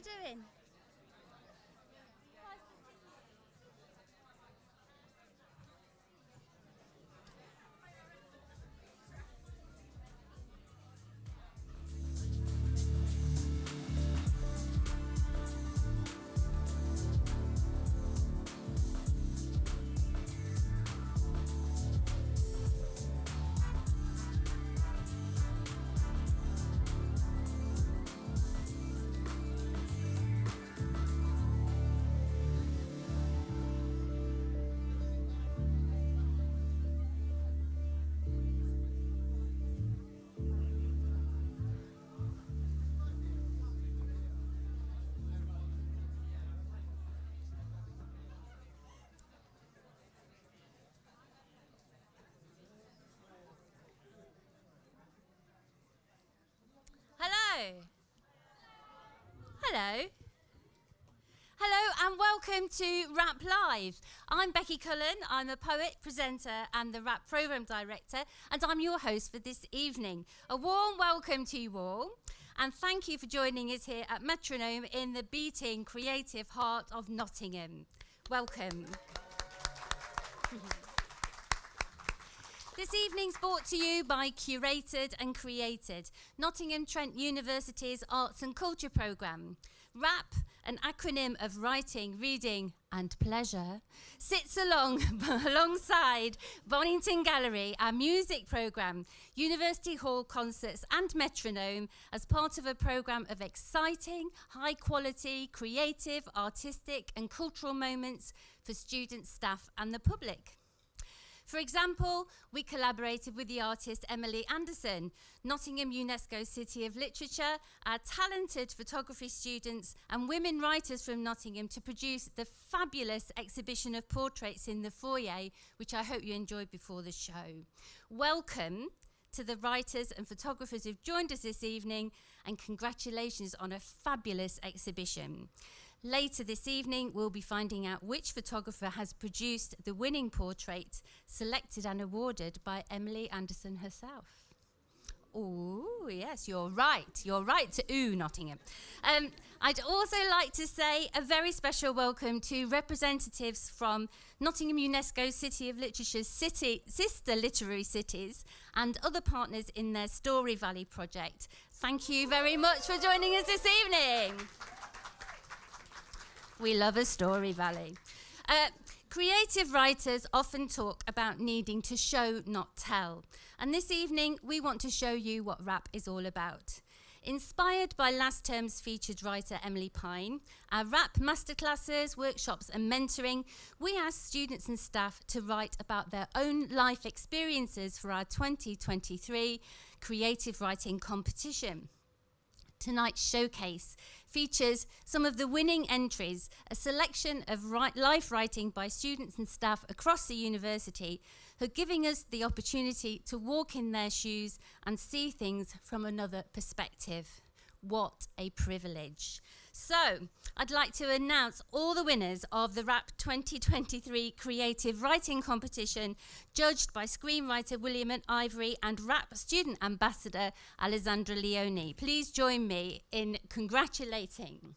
doing? Hello. Hello. Hello and welcome to Rap Live. I'm Becky Cullen. I'm a poet, presenter and the Rap Programme Director, and I'm your host for this evening. A warm welcome to you all, and thank you for joining us here at Metronome in the beating, creative heart of Nottingham. Welcome. This evening's brought to you by Curated and Created, Nottingham Trent University's Arts and Culture Programme. RAP, an acronym of writing, reading and pleasure, sits alongside Bonington Gallery, our music programme, University Hall concerts and Metronome as part of a programme of exciting, high quality, creative, artistic and cultural moments for students, staff and the public. For example, we collaborated with the artist Emily Anderson, Nottingham UNESCO City of Literature, our talented photography students and women writers from Nottingham to produce the fabulous exhibition of portraits in the foyer, which I hope you enjoyed before the show. Welcome to the writers and photographers who've joined us this evening, and congratulations on a fabulous exhibition. Later this evening, we'll be finding out which photographer has produced the winning portrait, selected and awarded by Emily Anderson herself. Oh, yes, you're right. You're right to ooh, Nottingham. I'd also like to say a very special welcome to representatives from Nottingham UNESCO City of Literature's sister literary cities and other partners in their Story Valley project. Thank you very much for joining us this evening. We love a Story Valley. Creative writers often talk about needing to show, not tell. And this evening, we want to show you what rap is all about. Inspired by last term's featured writer Emily Pine, our rap masterclasses, workshops and mentoring, we asked students and staff to write about their own life experiences for our 2023 creative writing competition. Tonight's showcase features some of the winning entries, a selection of life writing by students and staff across the university who are giving us the opportunity to walk in their shoes and see things from another perspective. What a privilege. So, I'd like to announce all the winners of the RAP 2023 Creative Writing Competition, judged by screenwriter William Ivory and RAP student ambassador Alessandra Leone. Please join me in congratulating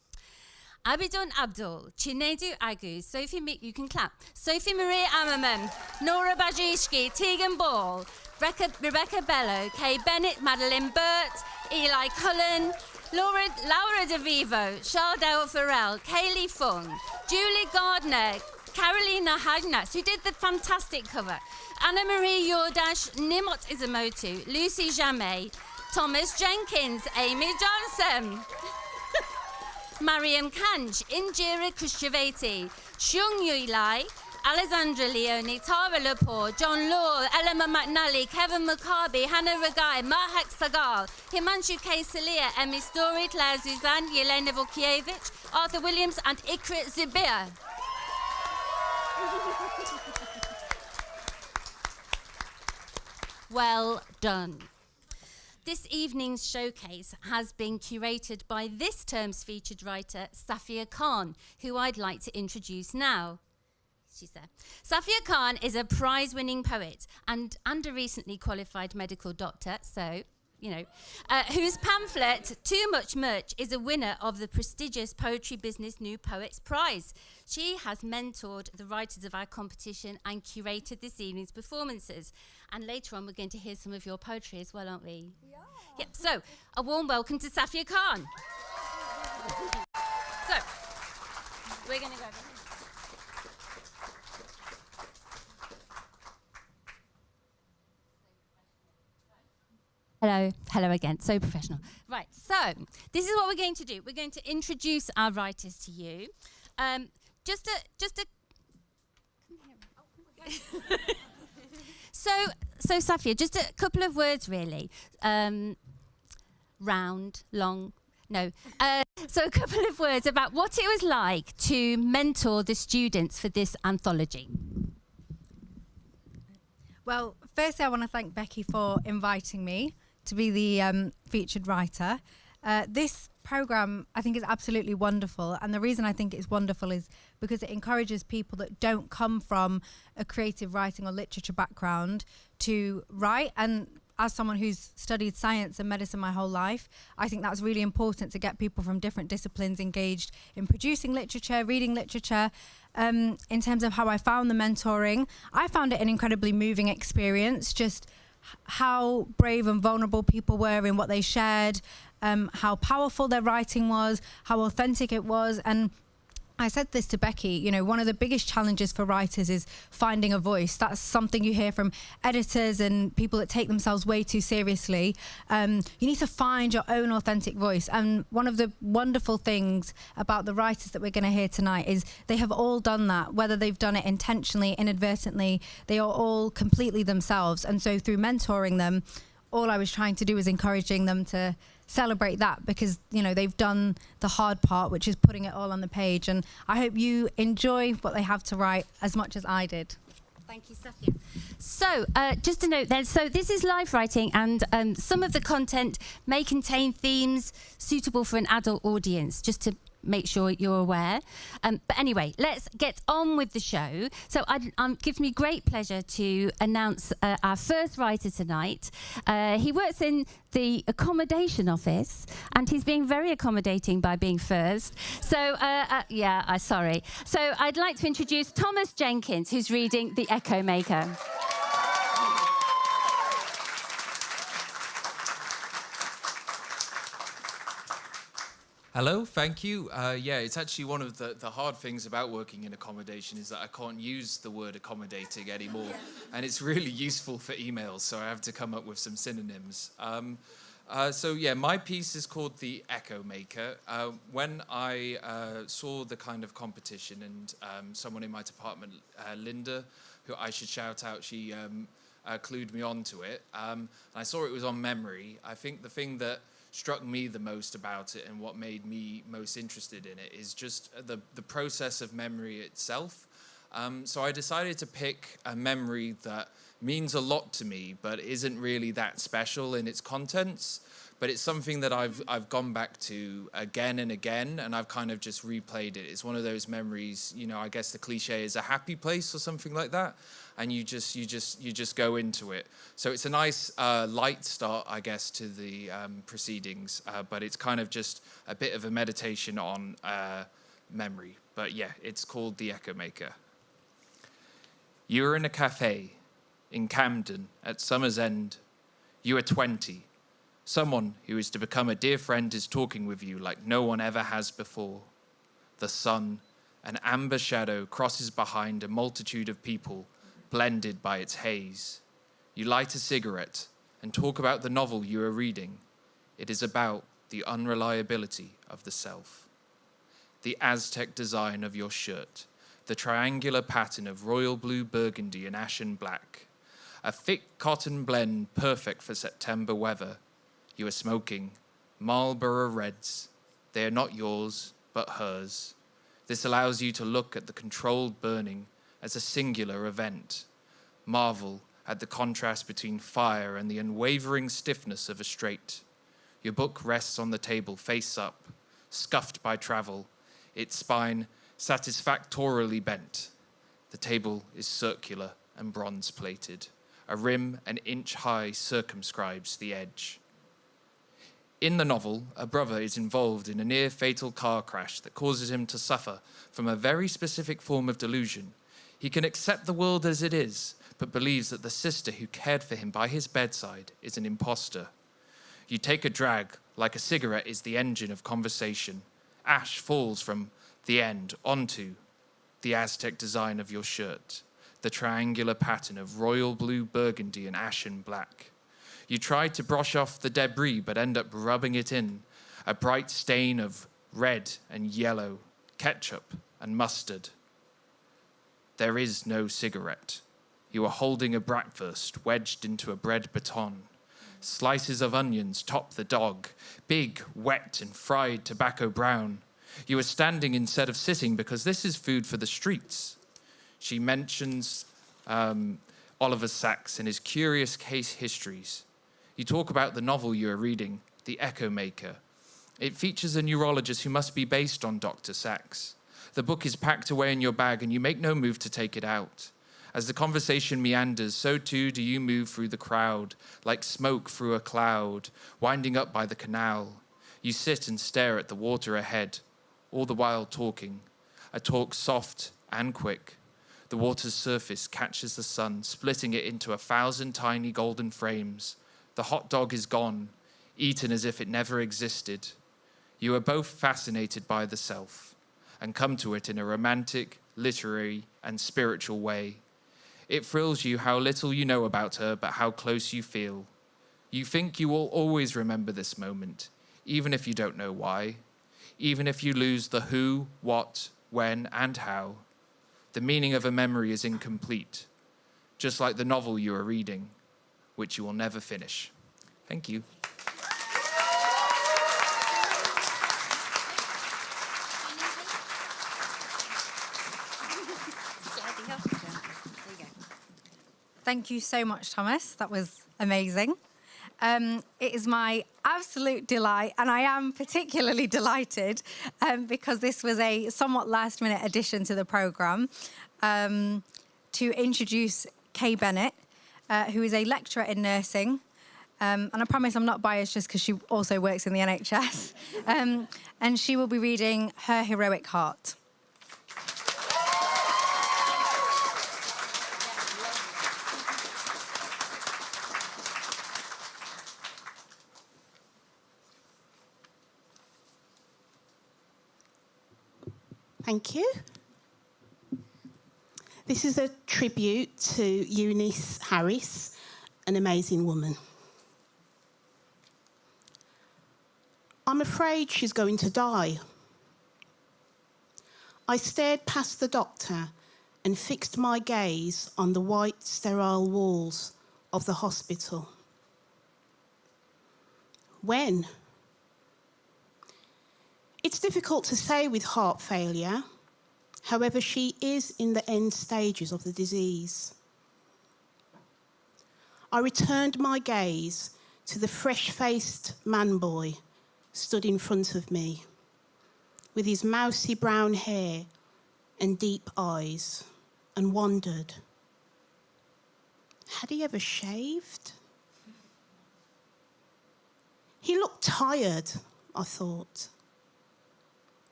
Abidon Abdul, Chinedu Agu, you can clap, Sophie Marie Ammerman, Nora Bajishki, Tegan Ball, Rebecca Bello, Kay Bennett, Madeline Burt, Eli Cullen, Laura DeVivo, Chardell Farrell, Kaylee Fung, Julie Gardner, Carolina Hagnas, who did the fantastic cover, Anna Marie Yordash, Nimot Izamotu, Lucy Jamet, Thomas Jenkins, Amy Johnson, Mariam Kanj, Indira Kushevati, Xiong Yui Lai, Alessandra Leone, Tara Lepore, John Law, Elema McNally, Kevin McCarby, Hannah Ragai, Mahak Sagal, Himanshu K. Salia, Emmy Story, Claire Zuzan, Yelena Volkiewicz, Arthur Williams and Ikrit Zubir. Well done. This evening's showcase has been curated by this term's featured writer, Safia Khan, who I'd like to introduce now. She's there. Safia Khan is a prize-winning poet and a recently qualified medical doctor, so whose pamphlet, Too Much Much, is a winner of the prestigious Poetry Business New Poets Prize. She has mentored the writers of our competition and curated this evening's performances. And later on, we're going to hear some of your poetry as well, aren't we? We are. Yep. So, a warm welcome to Safia Khan. So, we're going to go over here. Hello again. So professional. Right, so this is what we're going to do. We're going to introduce our writers to you. Just a. So Safia, just a couple of words, really. Round, long, no. So a couple of words about what it was like to mentor the students for this anthology. Well, firstly, I want to thank Becky for inviting me to be the featured writer. This programme, I think, is absolutely wonderful. And the reason I think it's wonderful is because it encourages people that don't come from a creative writing or literature background to write. And as someone who's studied science and medicine my whole life, I think that's really important to get people from different disciplines engaged in producing literature, reading literature. In terms of how I found the mentoring, I found it an incredibly moving experience, just how brave and vulnerable people were in what they shared, how powerful their writing was, how authentic it was. And I said this to Becky, one of the biggest challenges for writers is finding a voice. That's something you hear from editors and people that take themselves way too seriously. You need to find your own authentic voice. And one of the wonderful things about the writers that we're going to hear tonight is they have all done that, whether they've done it intentionally, inadvertently, they are all completely themselves. And so through mentoring them, all I was trying to do was encouraging them to celebrate that, because they've done the hard part, which is putting it all on the page. And I hope you enjoy what they have to write as much as I did. Thank you, Safia. So just a note then, so this is live writing, and some of the content may contain themes suitable for an adult audience, just to make sure you're aware. But anyway, let's get on with the show. So it gives me great pleasure to announce our first writer tonight. He works in the accommodation office, and he's being very accommodating by being first. So, sorry. So I'd like to introduce Thomas Jenkins, who's reading The Echo Maker. Hello, thank you. It's actually one of the hard things about working in accommodation is that I can't use the word accommodating anymore. And it's really useful for emails, so I have to come up with some synonyms. My piece is called The Echo Maker. When I saw the kind of competition, and someone in my department, Linda, who I should shout out, she clued me onto it. And I saw it was on memory. I think the thing that struck me the most about it and what made me most interested in it is just the process of memory itself. So I decided to pick a memory that means a lot to me, but isn't really that special in its contents. But it's something that I've gone back to again and again, and I've kind of just replayed it. It's one of those memories, I guess the cliche is a happy place or something like that, and you just go into it. So it's a nice light start, I guess, to the proceedings, but it's kind of just a bit of a meditation on memory. But yeah, it's called The Echo Maker. You were in a cafe in Camden at summer's end. You are 20. Someone who is to become a dear friend is talking with you like no one ever has before. The sun, an amber shadow, crosses behind a multitude of people, blended by its haze. You light a cigarette and talk about the novel you are reading. It is about the unreliability of the self. The Aztec design of your shirt, the triangular pattern of royal blue, burgundy, and ashen black. A thick cotton blend perfect for September weather. You are smoking Marlboro Reds. They are not yours, but hers. This allows you to look at the controlled burning as a singular event. Marvel at the contrast between fire and the unwavering stiffness of a straight. Your book rests on the table face up, scuffed by travel, its spine satisfactorily bent. The table is circular and bronze-plated. A rim an inch high circumscribes the edge. In the novel, a brother is involved in a near-fatal car crash that causes him to suffer from a very specific form of delusion. He can accept the world as it is, but believes that the sister who cared for him by his bedside is an imposter. You take a drag, like a cigarette is the engine of conversation. Ash falls from the end onto the Aztec design of your shirt, the triangular pattern of royal blue, burgundy, and ashen black. You try to brush off the debris, but end up rubbing it in, a bright stain of red and yellow, ketchup and mustard. There is no cigarette. You are holding a bratwurst wedged into a bread baton. Slices of onions top the dog, big, wet, and fried tobacco brown. You are standing instead of sitting because this is food for the streets. She mentions Oliver Sacks and his curious case histories. You talk about the novel you are reading, The Echo Maker. It features a neurologist who must be based on Dr. Sacks. The book is packed away in your bag and you make no move to take it out. As the conversation meanders, so too do you move through the crowd, like smoke through a cloud, winding up by the canal. You sit and stare at the water ahead, all the while talking. A talk soft and quick. The water's surface catches the sun, splitting it into 1,000 tiny golden frames. The hot dog is gone, eaten as if it never existed. You are both fascinated by the self, and come to it in a romantic, literary, and spiritual way. It thrills you how little you know about her, but how close you feel. You think you will always remember this moment, even if you don't know why, even if you lose the who, what, when, and how. The meaning of a memory is incomplete, just like the novel you are reading, which you will never finish. Thank you. Thank you so much, Thomas. That was amazing. It is my absolute delight, and I am particularly delighted because this was a somewhat last-minute addition to the programme, to introduce Kay Bennett, who is a lecturer in nursing. And I promise I'm not biased just because she also works in the NHS. And she will be reading Her Heroic Heart. Thank you. This is a tribute to Eunice Harris, an amazing woman. I'm afraid she's going to die. I stared past the doctor and fixed my gaze on the white, sterile walls of the hospital. When? It's difficult to say with heart failure. However, she is in the end stages of the disease. I returned my gaze to the fresh-faced man-boy stood in front of me, with his mousy brown hair and deep eyes, and wondered, had he ever shaved? He looked tired, I thought.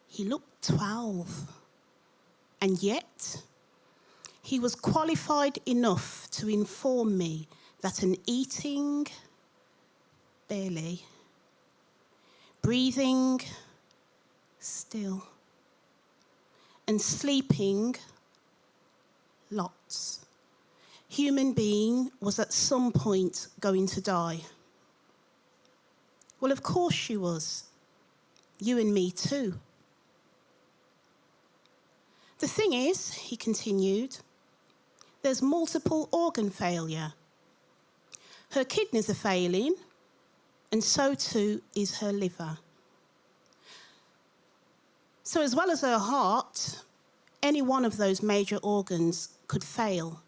He looked 12. And yet, he was qualified enough to inform me that an eating, barely, breathing, still, and sleeping, lots, human being was at some point going to die. Well, of course she was. You and me too. The thing is, he continued, there's multiple organ failure. Her kidneys are failing, and so too is her liver. So as well as her heart, any one of those major organs could fail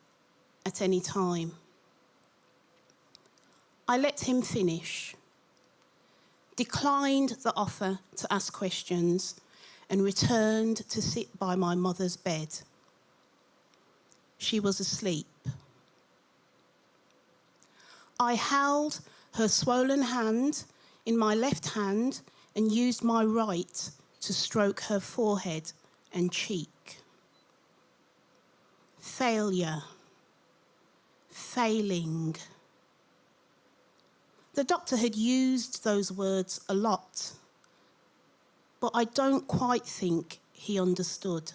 at any time. I let him finish, declined the offer to ask questions, and returned to sit by my mother's bed. She was asleep. I held her swollen hand in my left hand and used my right to stroke her forehead and cheek. Failure. Failing. The doctor had used those words a lot, but I don't quite think he understood.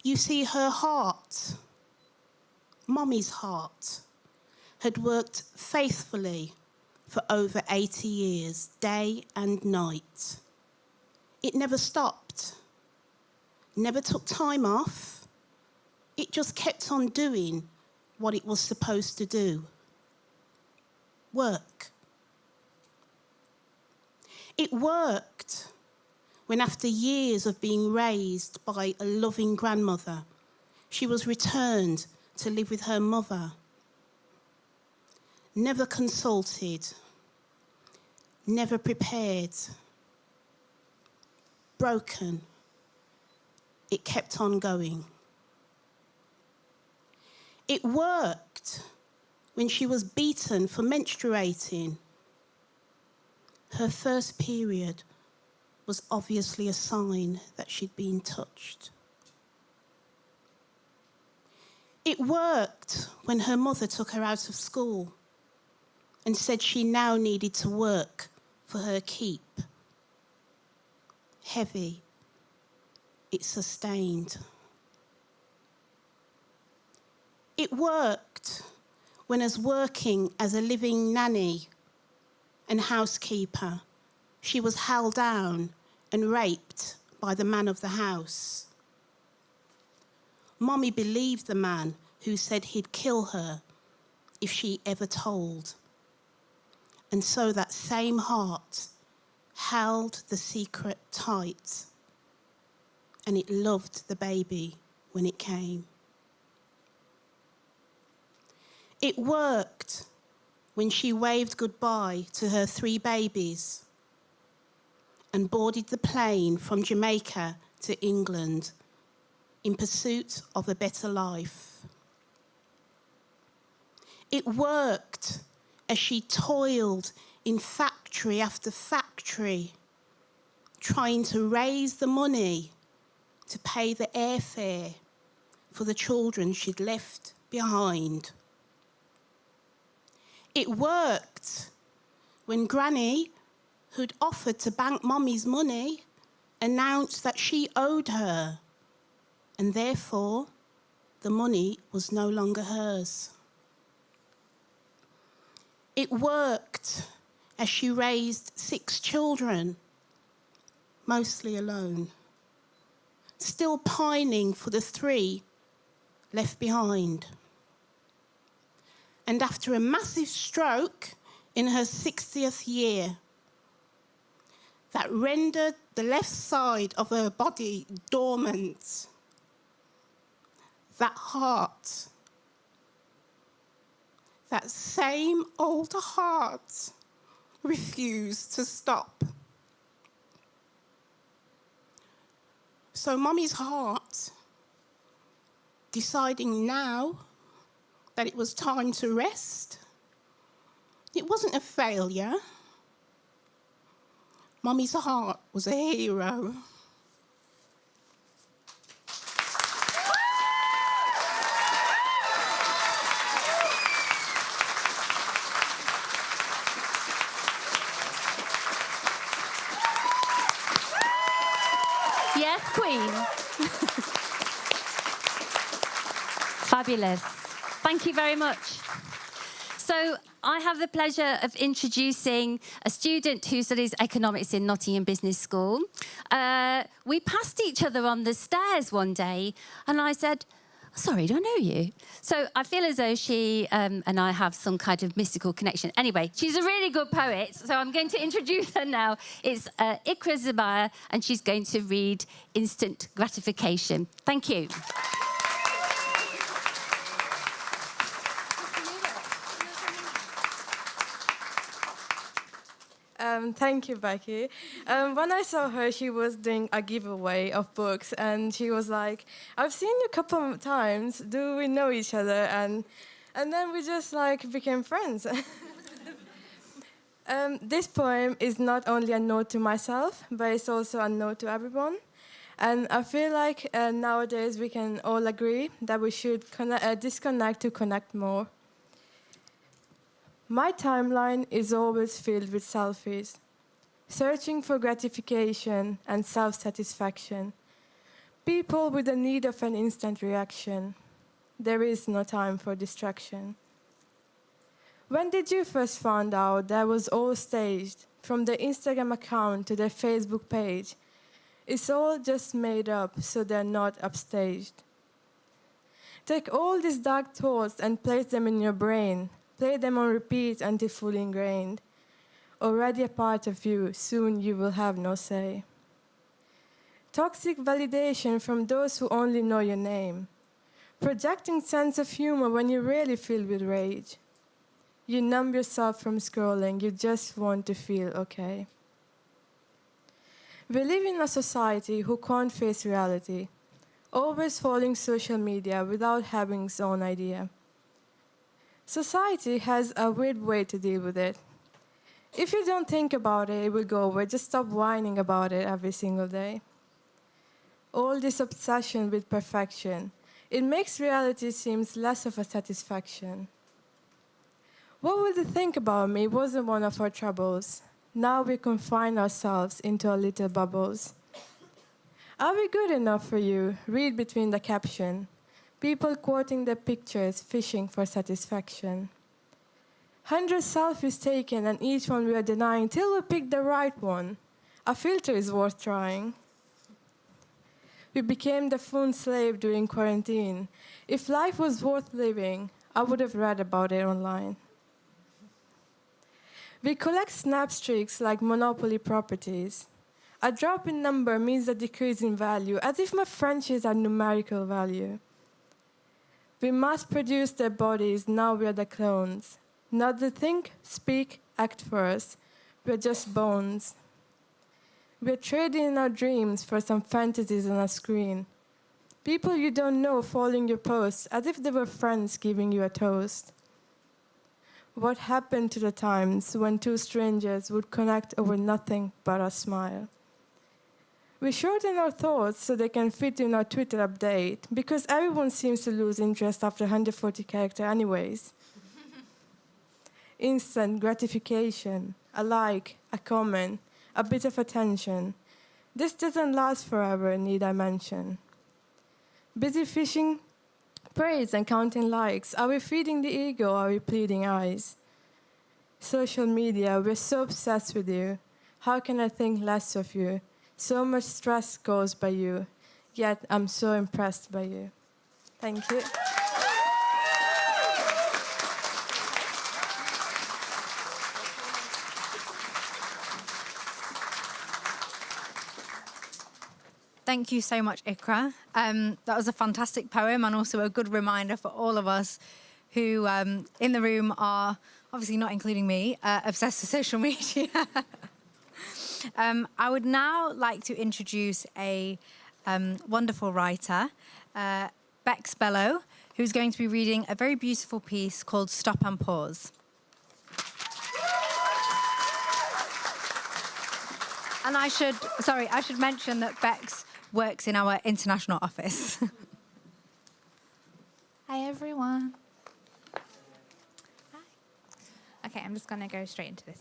You see, her heart, Mummy's heart, had worked faithfully for over 80 years, day and night. It never stopped, never took time off. It just kept on doing what it was supposed to do. Work. It worked when, after years of being raised by a loving grandmother, she was returned to live with her mother. Never consulted, never prepared. Broken. It kept on going. It worked when she was beaten for menstruating. Her first period was obviously a sign that she'd been touched. It worked when her mother took her out of school and said she now needed to work for her keep. Heavy. It sustained. It worked when, as working as a living nanny and housekeeper, she was held down and raped by the man of the house. Mommy believed the man who said he'd kill her if she ever told. And so that same heart held the secret tight, and it loved the baby when it came. It worked when she waved goodbye to her 3 babies and boarded the plane from Jamaica to England in pursuit of a better life. It worked as she toiled in factory after factory, trying to raise the money to pay the airfare for the children she'd left behind. It worked when Granny, who'd offered to bank Mummy's money, announced that she owed her, and therefore the money was no longer hers. It worked as she raised 6 children, mostly alone, still pining for the 3 left behind. And after a massive stroke in her 60th year that rendered the left side of her body dormant, that heart, that same old heart, refused to stop. So Mummy's heart, deciding now that it was time to rest, it wasn't a failure. Mummy's heart was a hero. Yes, Queen. Fabulous. Thank you very much. So I have the pleasure of introducing a student who studies economics in Nottingham Business School. We passed each other on the stairs one day, and I said, sorry, do I know you? So I feel as though she and I have some kind of mystical connection. Anyway, she's a really good poet, so I'm going to introduce her now. It's Ikra Zabaya, and she's going to read Instant Gratification. Thank you. Thank you, Becky. When I saw her, she was doing a giveaway of books, and she was like, I've seen you a couple of times. Do we know each other? And then we just, like, became friends. This poem is not only a note to myself, but it's also a note to everyone. And I feel like nowadays we can all agree that we should disconnect to connect more. My timeline is always filled with selfies, searching for gratification and self-satisfaction. People with the need of an instant reaction. There is no time for distraction. When did you first find out that was all staged, from their Instagram account to their Facebook page? It's all just made up so they're not upstaged. Take all these dark thoughts and place them in your brain. Play them on repeat until fully ingrained. Already a part of you, soon you will have no say. Toxic validation from those who only know your name. Projecting sense of humor when you're really filled with rage. You numb yourself from scrolling, you just want to feel okay. We live in a society who can't face reality, always following social media without having its own idea. Society has a weird way to deal with it. If you don't think about it, it will go away. Just stop whining about it every single day. All this obsession with perfection, it makes reality seem less of a satisfaction. What will they think about me wasn't one of our troubles. Now we confine ourselves into our little bubbles. Are we good enough for you? Read between the caption. People quoting their pictures, fishing for satisfaction. 100 selfies taken, and each one we are denying till we pick the right one. A filter is worth trying. We became the phone slave during quarantine. If life was worth living, I would have read about it online. We collect snap streaks like monopoly properties. A drop in number means a decrease in value, as if my friendships are numerical value. We must produce their bodies, now we are the clones. Not the think, speak, act for us. We're just bones. We're trading in our dreams for some fantasies on a screen. People you don't know following your posts, as if they were friends giving you a toast. What happened to the times when two strangers would connect over nothing but a smile? We shorten our thoughts so they can fit in our Twitter update, because everyone seems to lose interest after 140 characters anyways. Instant gratification, a like, a comment, a bit of attention. This doesn't last forever, need I mention. Busy fishing praise and counting likes. Are we feeding the ego, or are we pleading eyes? Social media, we're so obsessed with you. How can I think less of you? So much stress goes by you, yet I'm so impressed by you. Thank you. Thank you so much, Ikra. That was a fantastic poem, and also a good reminder for all of us who in the room are, obviously not including me, obsessed with social media. I would now like to introduce a wonderful writer, Bex Bellow, who's going to be reading a very beautiful piece called Stop and Pause. And I should mention that Bex works in our international office. Hi, everyone. Hi. Okay, I'm just going to go straight into this.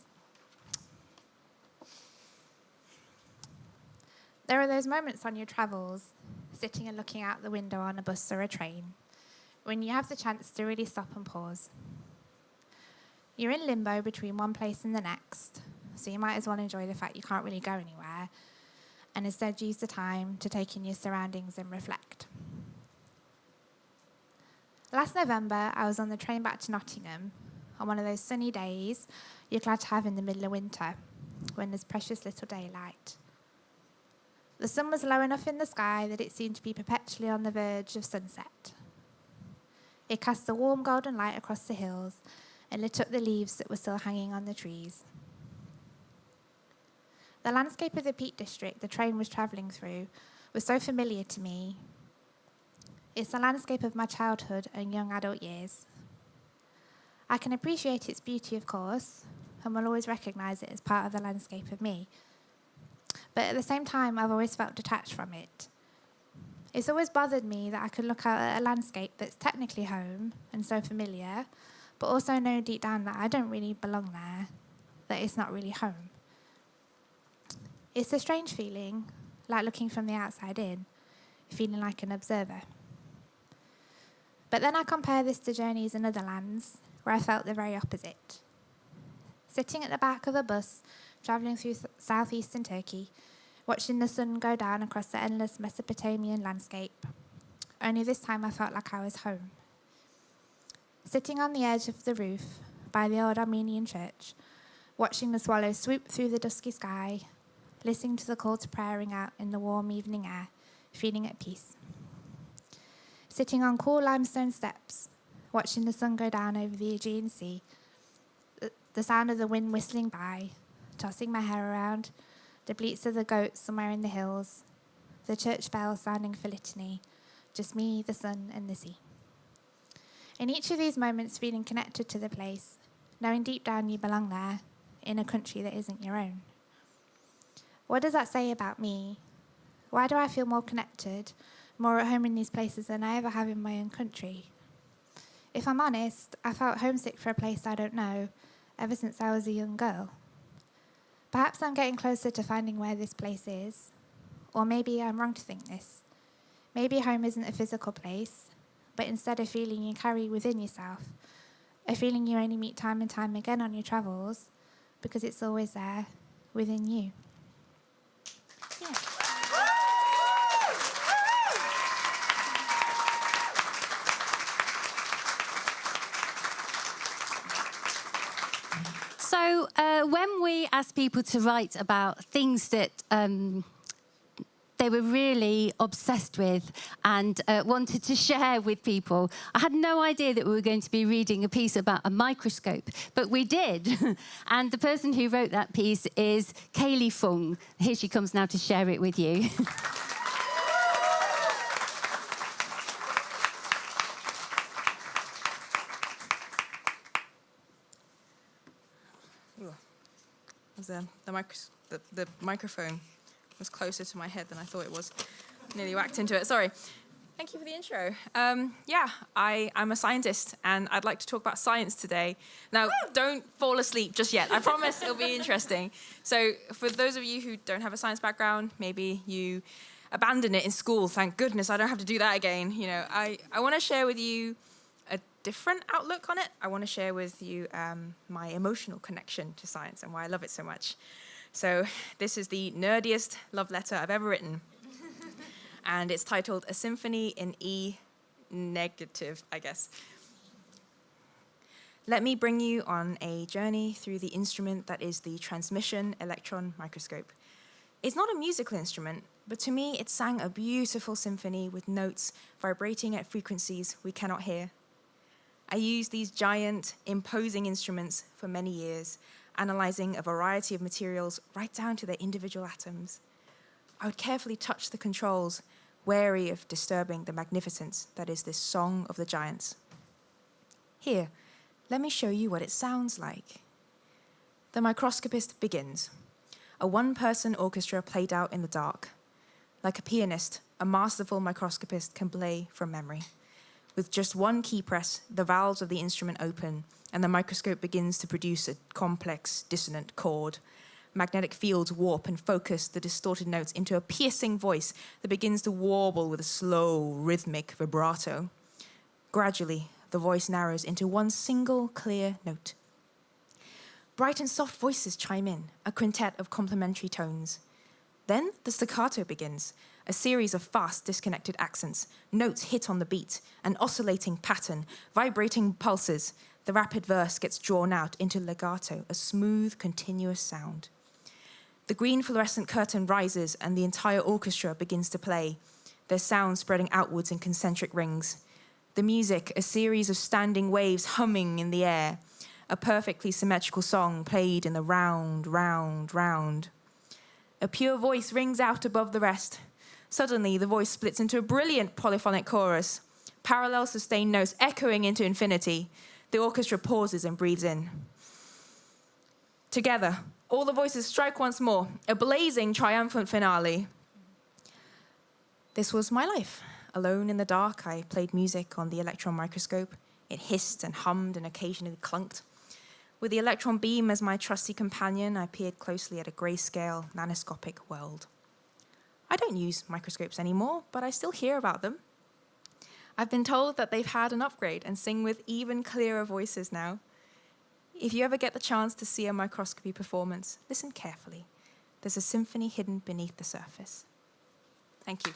There are those moments on your travels, sitting and looking out the window on a bus or a train, when you have the chance to really stop and pause. You're in limbo between one place and the next, so you might as well enjoy the fact you can't really go anywhere, and instead use the time to take in your surroundings and reflect. Last November, I was on the train back to Nottingham on one of those sunny days you're glad to have in the middle of winter, when there's precious little daylight. The sun was low enough in the sky that it seemed to be perpetually on the verge of sunset. It cast a warm golden light across the hills and lit up the leaves that were still hanging on the trees. The landscape of the Peak District the train was travelling through was so familiar to me. It's the landscape of my childhood and young adult years. I can appreciate its beauty, of course, and will always recognise it as part of the landscape of me. But at the same time, I've always felt detached from it. It's always bothered me that I could look out at a landscape that's technically home and so familiar, but also know deep down that I don't really belong there, that it's not really home. It's a strange feeling, like looking from the outside in, feeling like an observer. But then I compare this to journeys in other lands, where I felt the very opposite. Sitting at the back of a bus, travelling through southeastern Turkey, watching the sun go down across the endless Mesopotamian landscape. Only this time I felt like I was home. Sitting on the edge of the roof by the old Armenian church, watching the swallows swoop through the dusky sky, listening to the call to prayer ring out in the warm evening air, feeling at peace. Sitting on cool limestone steps, watching the sun go down over the Aegean Sea, the sound of the wind whistling by, tossing my hair around, the bleats of the goats somewhere in the hills, the church bell sounding for litany, just me, the sun, and the sea. In each of these moments, feeling connected to the place, knowing deep down you belong there, in a country that isn't your own. What does that say about me? Why do I feel more connected, more at home in these places than I ever have in my own country? If I'm honest, I felt homesick for a place I don't know ever since I was a young girl. Perhaps I'm getting closer to finding where this place is, or maybe I'm wrong to think this. Maybe home isn't a physical place, but instead a feeling you carry within yourself, a feeling you only meet time and time again on your travels, because it's always there, within you. Yeah. So when we asked people to write about things that they were really obsessed with and wanted to share with people, I had no idea that we were going to be reading a piece about a microscope, but we did. And the person who wrote that piece is Kaylee Fung. Here she comes now to share it with you. The microphone was closer to my head than I thought it was. Nearly whacked into it. Sorry. Thank you for the intro. I'm a scientist, and I'd like to talk about science today. Now, don't fall asleep just yet. I promise it'll be interesting. So, for those of you who don't have a science background, maybe you abandoned it in school. Thank goodness I don't have to do that again. You know, I want to share with you a different outlook on it. I want to share with you my emotional connection to science and why I love it so much. So this is the nerdiest love letter I've ever written. And it's titled A Symphony in E Negative, I guess. Let me bring you on a journey through the instrument that is the transmission electron microscope. It's not a musical instrument, but to me it sang a beautiful symphony with notes vibrating at frequencies we cannot hear. I used these giant, imposing instruments for many years, analyzing a variety of materials right down to their individual atoms. I would carefully touch the controls, wary of disturbing the magnificence that is this song of the giants. Here, let me show you what it sounds like. The microscopist begins. A one-person orchestra played out in the dark. Like a pianist, a masterful microscopist can play from memory. With just one key press, the valves of the instrument open, and the microscope begins to produce a complex, dissonant chord. Magnetic fields warp and focus the distorted notes into a piercing voice that begins to warble with a slow, rhythmic vibrato. Gradually, the voice narrows into one single, clear note. Bright and soft voices chime in, a quintet of complementary tones. Then the staccato begins, a series of fast, disconnected accents, notes hit on the beat, an oscillating pattern, vibrating pulses. The rapid verse gets drawn out into legato, a smooth, continuous sound. The green fluorescent curtain rises and the entire orchestra begins to play, their sound spreading outwards in concentric rings. The music, a series of standing waves humming in the air, a perfectly symmetrical song played in the round, round, round. A pure voice rings out above the rest. Suddenly, the voice splits into a brilliant polyphonic chorus, parallel sustained notes echoing into infinity. The orchestra pauses and breathes in. Together, all the voices strike once more, a blazing, triumphant finale. This was my life. Alone in the dark, I played music on the electron microscope. It hissed and hummed and occasionally clunked. With the electron beam as my trusty companion, I peered closely at a grayscale, nanoscopic world. I don't use microscopes anymore, but I still hear about them. I've been told that they've had an upgrade and sing with even clearer voices now. If you ever get the chance to see a microscopy performance, listen carefully. There's a symphony hidden beneath the surface. Thank you.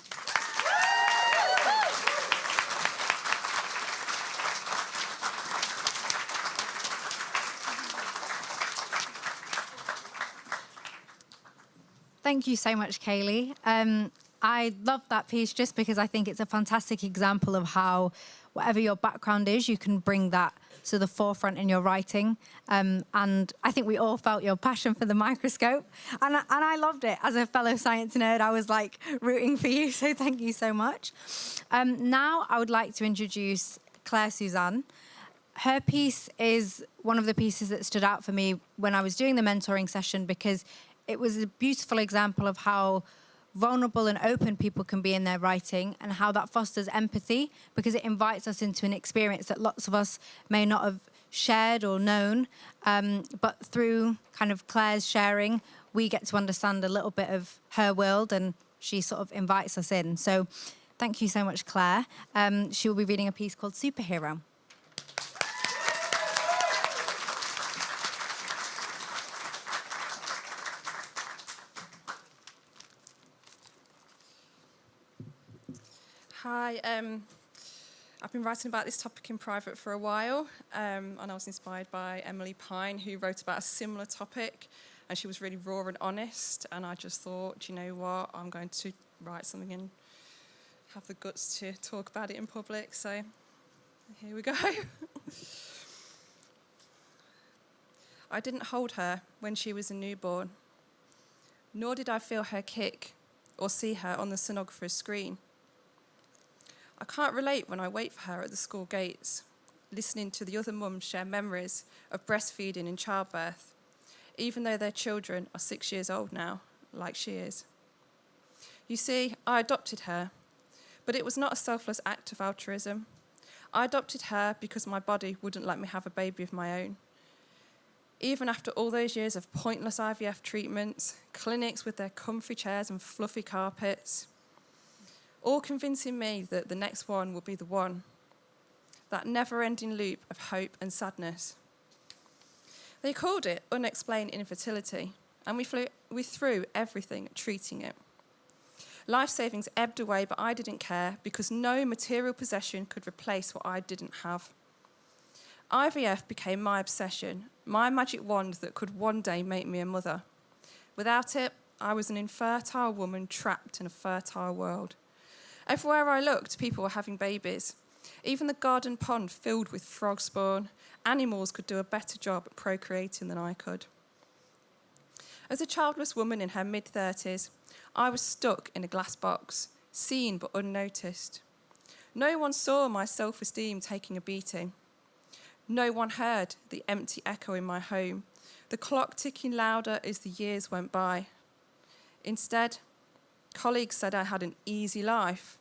Thank you so much, Kaylee. I love that piece just because I think it's a fantastic example of how, whatever your background is, you can bring that to the forefront in your writing. And I think we all felt your passion for the microscope. And I loved it. As a fellow science nerd, I was like rooting for you. So thank you so much. Now I would like to introduce Claire Suzanne. Her piece is one of the pieces that stood out for me when I was doing the mentoring session, because it was a beautiful example of how vulnerable and open people can be in their writing, and how that fosters empathy, because it invites us into an experience that lots of us may not have shared or known. But through kind of Claire's sharing, we get to understand a little bit of her world, and she sort of invites us in. So thank you so much, Claire. She will be reading a piece called Superhero. Hi, I've been writing about this topic in private for a while, and I was inspired by Emily Pine, who wrote about a similar topic, and she was really raw and honest, and I just thought, you know what, I'm going to write something and have the guts to talk about it in public, so here we go. I didn't hold her when she was a newborn, nor did I feel her kick or see her on the sonographer's screen. I can't relate when I wait for her at the school gates, listening to the other mums share memories of breastfeeding and childbirth, even though their children are 6 years old now, like she is. You see, I adopted her, but it was not a selfless act of altruism. I adopted her because my body wouldn't let me have a baby of my own. Even after all those years of pointless IVF treatments, clinics with their comfy chairs and fluffy carpets, all convincing me that the next one will be the one. That never-ending loop of hope and sadness. They called it unexplained infertility, and we threw everything at treating it. Life savings ebbed away, but I didn't care, because no material possession could replace what I didn't have. IVF became my obsession, my magic wand that could one day make me a mother. Without it, I was an infertile woman trapped in a fertile world. Everywhere I looked, people were having babies. Even the garden pond filled with frog spawn. Animals could do a better job at procreating than I could. As a childless woman in her mid-30s, I was stuck in a glass box, seen but unnoticed. No one saw my self-esteem taking a beating. No one heard the empty echo in my home, the clock ticking louder as the years went by. Instead, colleagues said I had an easy life.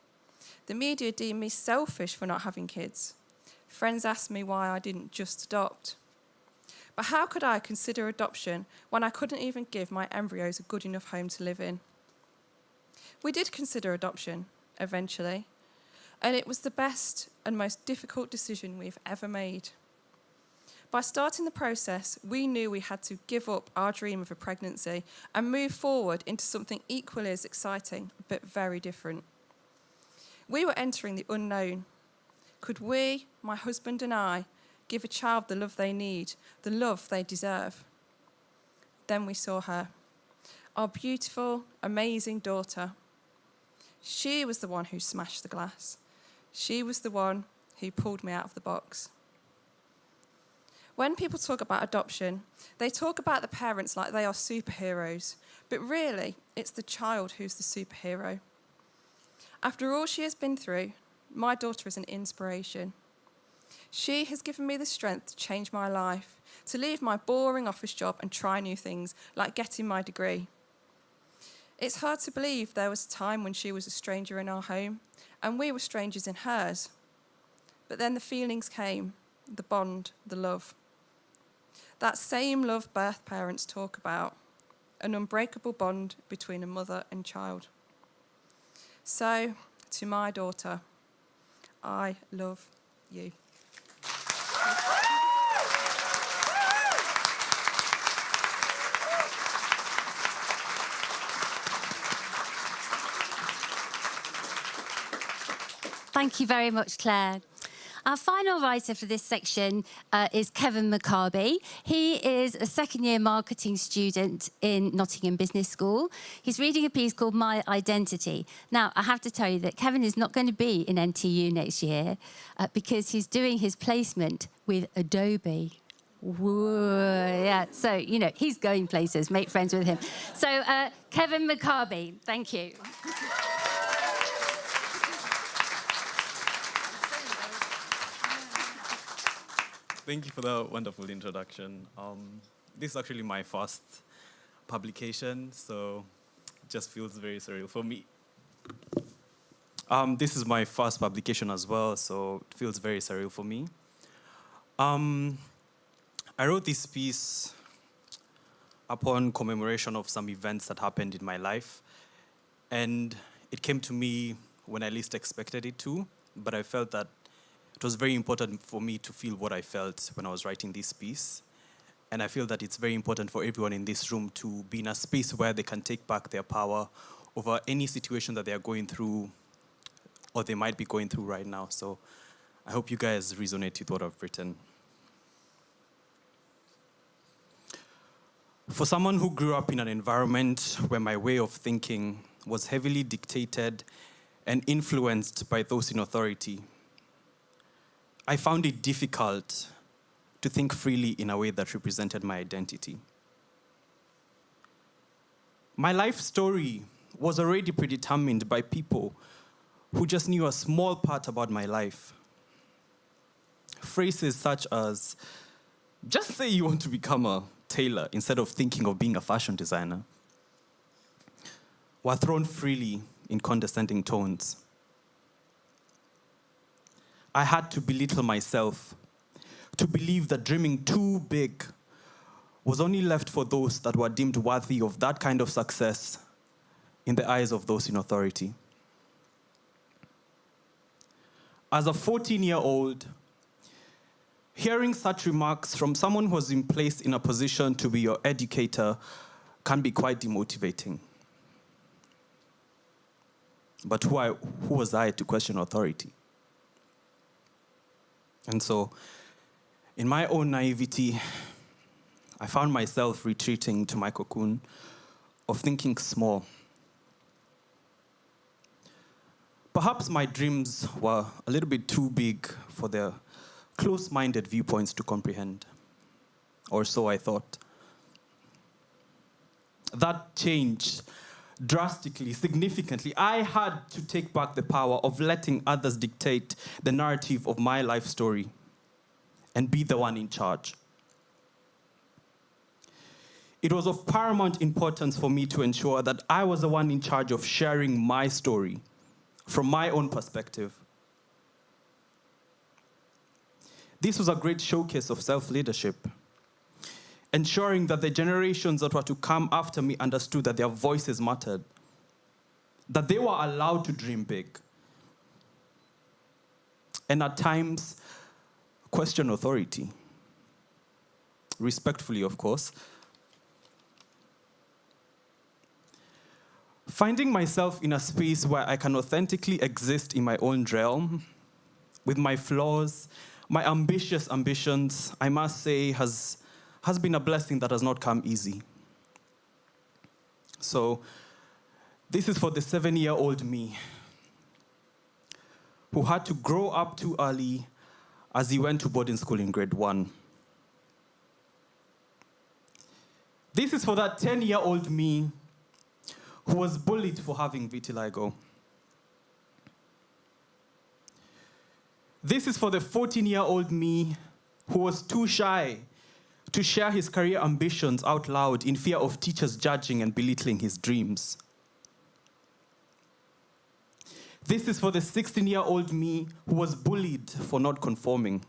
The media deemed me selfish for not having kids. Friends asked me why I didn't just adopt. But how could I consider adoption when I couldn't even give my embryos a good enough home to live in? We did consider adoption, eventually, and it was the best and most difficult decision we've ever made. By starting the process, we knew we had to give up our dream of a pregnancy and move forward into something equally as exciting, but very different. We were entering the unknown. Could we, my husband and I, give a child the love they need, the love they deserve? Then we saw her, our beautiful, amazing daughter. She was the one who smashed the glass. She was the one who pulled me out of the box. When people talk about adoption, they talk about the parents like they are superheroes, but really, it's the child who's the superhero. After all she has been through, my daughter is an inspiration. She has given me the strength to change my life, to leave my boring office job and try new things, like getting my degree. It's hard to believe there was a time when she was a stranger in our home, and we were strangers in hers. But then the feelings came, the bond, the love. That same love birth parents talk about, an unbreakable bond between a mother and child. So, to my daughter, I love you. Thank you very much, Claire. Our final writer for this section is Kevin McCarby. He is a second-year marketing student in Nottingham Business School. He's reading a piece called My Identity. Now, I have to tell you that Kevin is not going to be in NTU next year because he's doing his placement with Adobe. Whoa, yeah, so, you know, he's going places, make friends with him. So, Kevin McCarby, thank you. Thank you for the wonderful introduction. This is actually my first publication, so it just feels very surreal for me. This is my first publication as well, so it feels very surreal for me. I wrote this piece upon commemoration of some events that happened in my life, and it came to me when I least expected it to, but I felt that it was very important for me to feel what I felt when I was writing this piece. And I feel that it's very important for everyone in this room to be in a space where they can take back their power over any situation that they are going through or they might be going through right now. So I hope you guys resonate with what I've written. For someone who grew up in an environment where my way of thinking was heavily dictated and influenced by those in authority, I found it difficult to think freely in a way that represented my identity. My life story was already predetermined by people who just knew a small part about my life. Phrases such as, just say you want to become a tailor instead of thinking of being a fashion designer, were thrown freely in condescending tones. I had to belittle myself, to believe that dreaming too big was only left for those that were deemed worthy of that kind of success in the eyes of those in authority. As a 14-year-old, hearing such remarks from someone who has been placed in a position to be your educator can be quite demotivating. But who was I to question authority? And so, in my own naivety, I found myself retreating to my cocoon of thinking small. Perhaps my dreams were a little bit too big for their close-minded viewpoints to comprehend, or so I thought. That changed drastically, significantly. I had to take back the power of letting others dictate the narrative of my life story and be the one in charge. It was of paramount importance for me to ensure that I was the one in charge of sharing my story from my own perspective. This was a great showcase of self-leadership, ensuring that the generations that were to come after me understood that their voices mattered, that they were allowed to dream big, and at times question authority. Respectfully, of course. Finding myself in a space where I can authentically exist in my own realm, with my flaws, my ambitious ambitions, I must say, has been a blessing that has not come easy. So, this is for the 7-year-old me who had to grow up too early as he went to boarding school in grade 1. This is for that 10-year-old me who was bullied for having vitiligo. This is for the 14-year-old me who was too shy to share his career ambitions out loud in fear of teachers judging and belittling his dreams. This is for the 16-year-old me who was bullied for not conforming.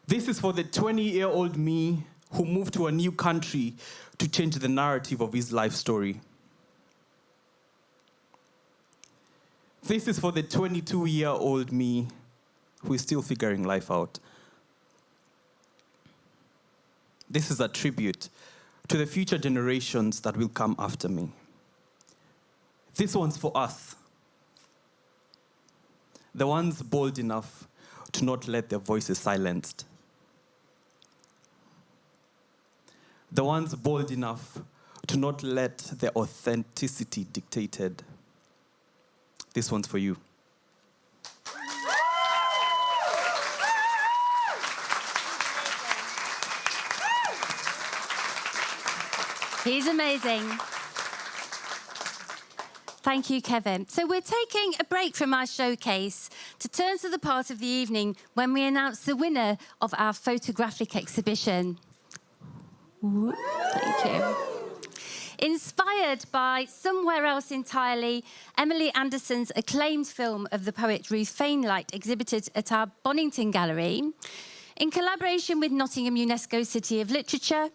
This is for the 20-year-old me who moved to a new country to change the narrative of his life story. This is for the 22-year-old me who is still figuring life out. This is a tribute to the future generations that will come after me. This one's for us, the ones bold enough to not let their voices silenced. The ones bold enough to not let their authenticity dictated. This one's for you. He's amazing. Thank you, Kevin. So we're taking a break from our showcase to turn to the part of the evening when we announce the winner of our photographic exhibition. Thank you. Inspired by Somewhere Else Entirely, Emily Anderson's acclaimed film of the poet Ruth Fainlight, exhibited at our Bonington Gallery. In collaboration with Nottingham UNESCO City of Literature,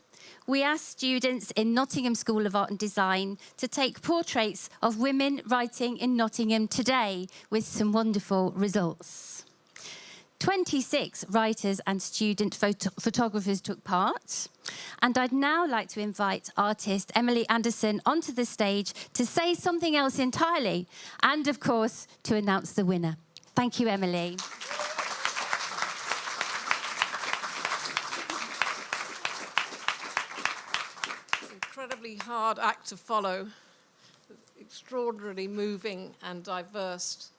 we asked students in Nottingham School of Art and Design to take portraits of women writing in Nottingham today, with some wonderful results. 26 writers and student photographers took part. And I'd now like to invite artist Emily Anderson onto the stage to say something else entirely, and of course, to announce the winner. Thank you, Emily. Incredibly hard act to follow, extraordinarily moving and diverse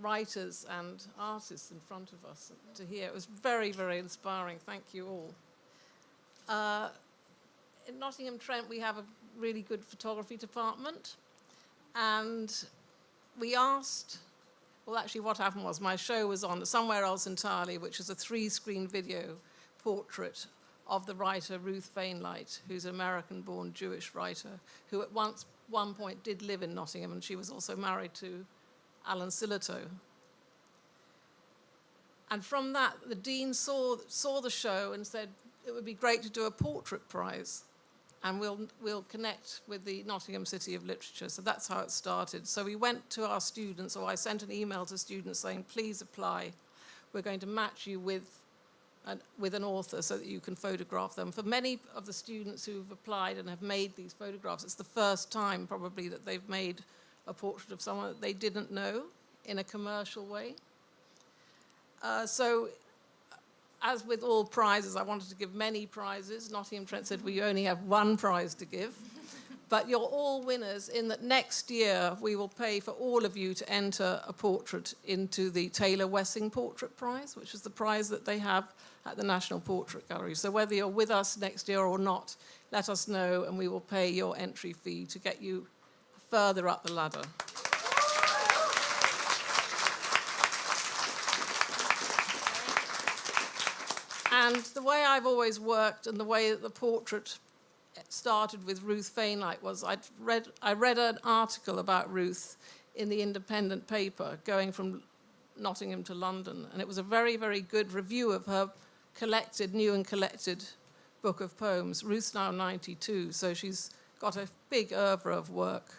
writers and artists in front of us to hear. It was very, very inspiring. Thank you all. In Nottingham Trent, we have a really good photography department, and we asked, well, actually what happened was my show was on Somewhere Else Entirely, which is a 3-screen video portrait of the writer Ruth Fainlight, who's an American-born Jewish writer, who at one point did live in Nottingham, and she was also married to Alan Sillitoe. And from that, the dean saw the show and said, it would be great to do a portrait prize, and we'll connect with the Nottingham City of Literature. So that's how it started. So we went to our students, or I sent an email to students saying, please apply. We're going to match you with an author so that you can photograph them. For many of the students who've applied and have made these photographs, it's the first time probably that they've made a portrait of someone that they didn't know in a commercial way. So, as with all prizes, I wanted to give many prizes. Nottingham Trent said we only have one prize to give. But you're all winners in that next year we will pay for all of you to enter a portrait into the Taylor Wessing Portrait Prize, which is the prize that they have at the National Portrait Gallery. So whether you're with us next year or not, let us know and we will pay your entry fee to get you further up the ladder. And the way I've always worked and the way that the portrait started with Ruth Fainlight was I read an article about Ruth in the Independent paper going from Nottingham to London, and it was a very, very good review of her new and collected book of poems. Ruth's now 92, so she's got a big oeuvre of work.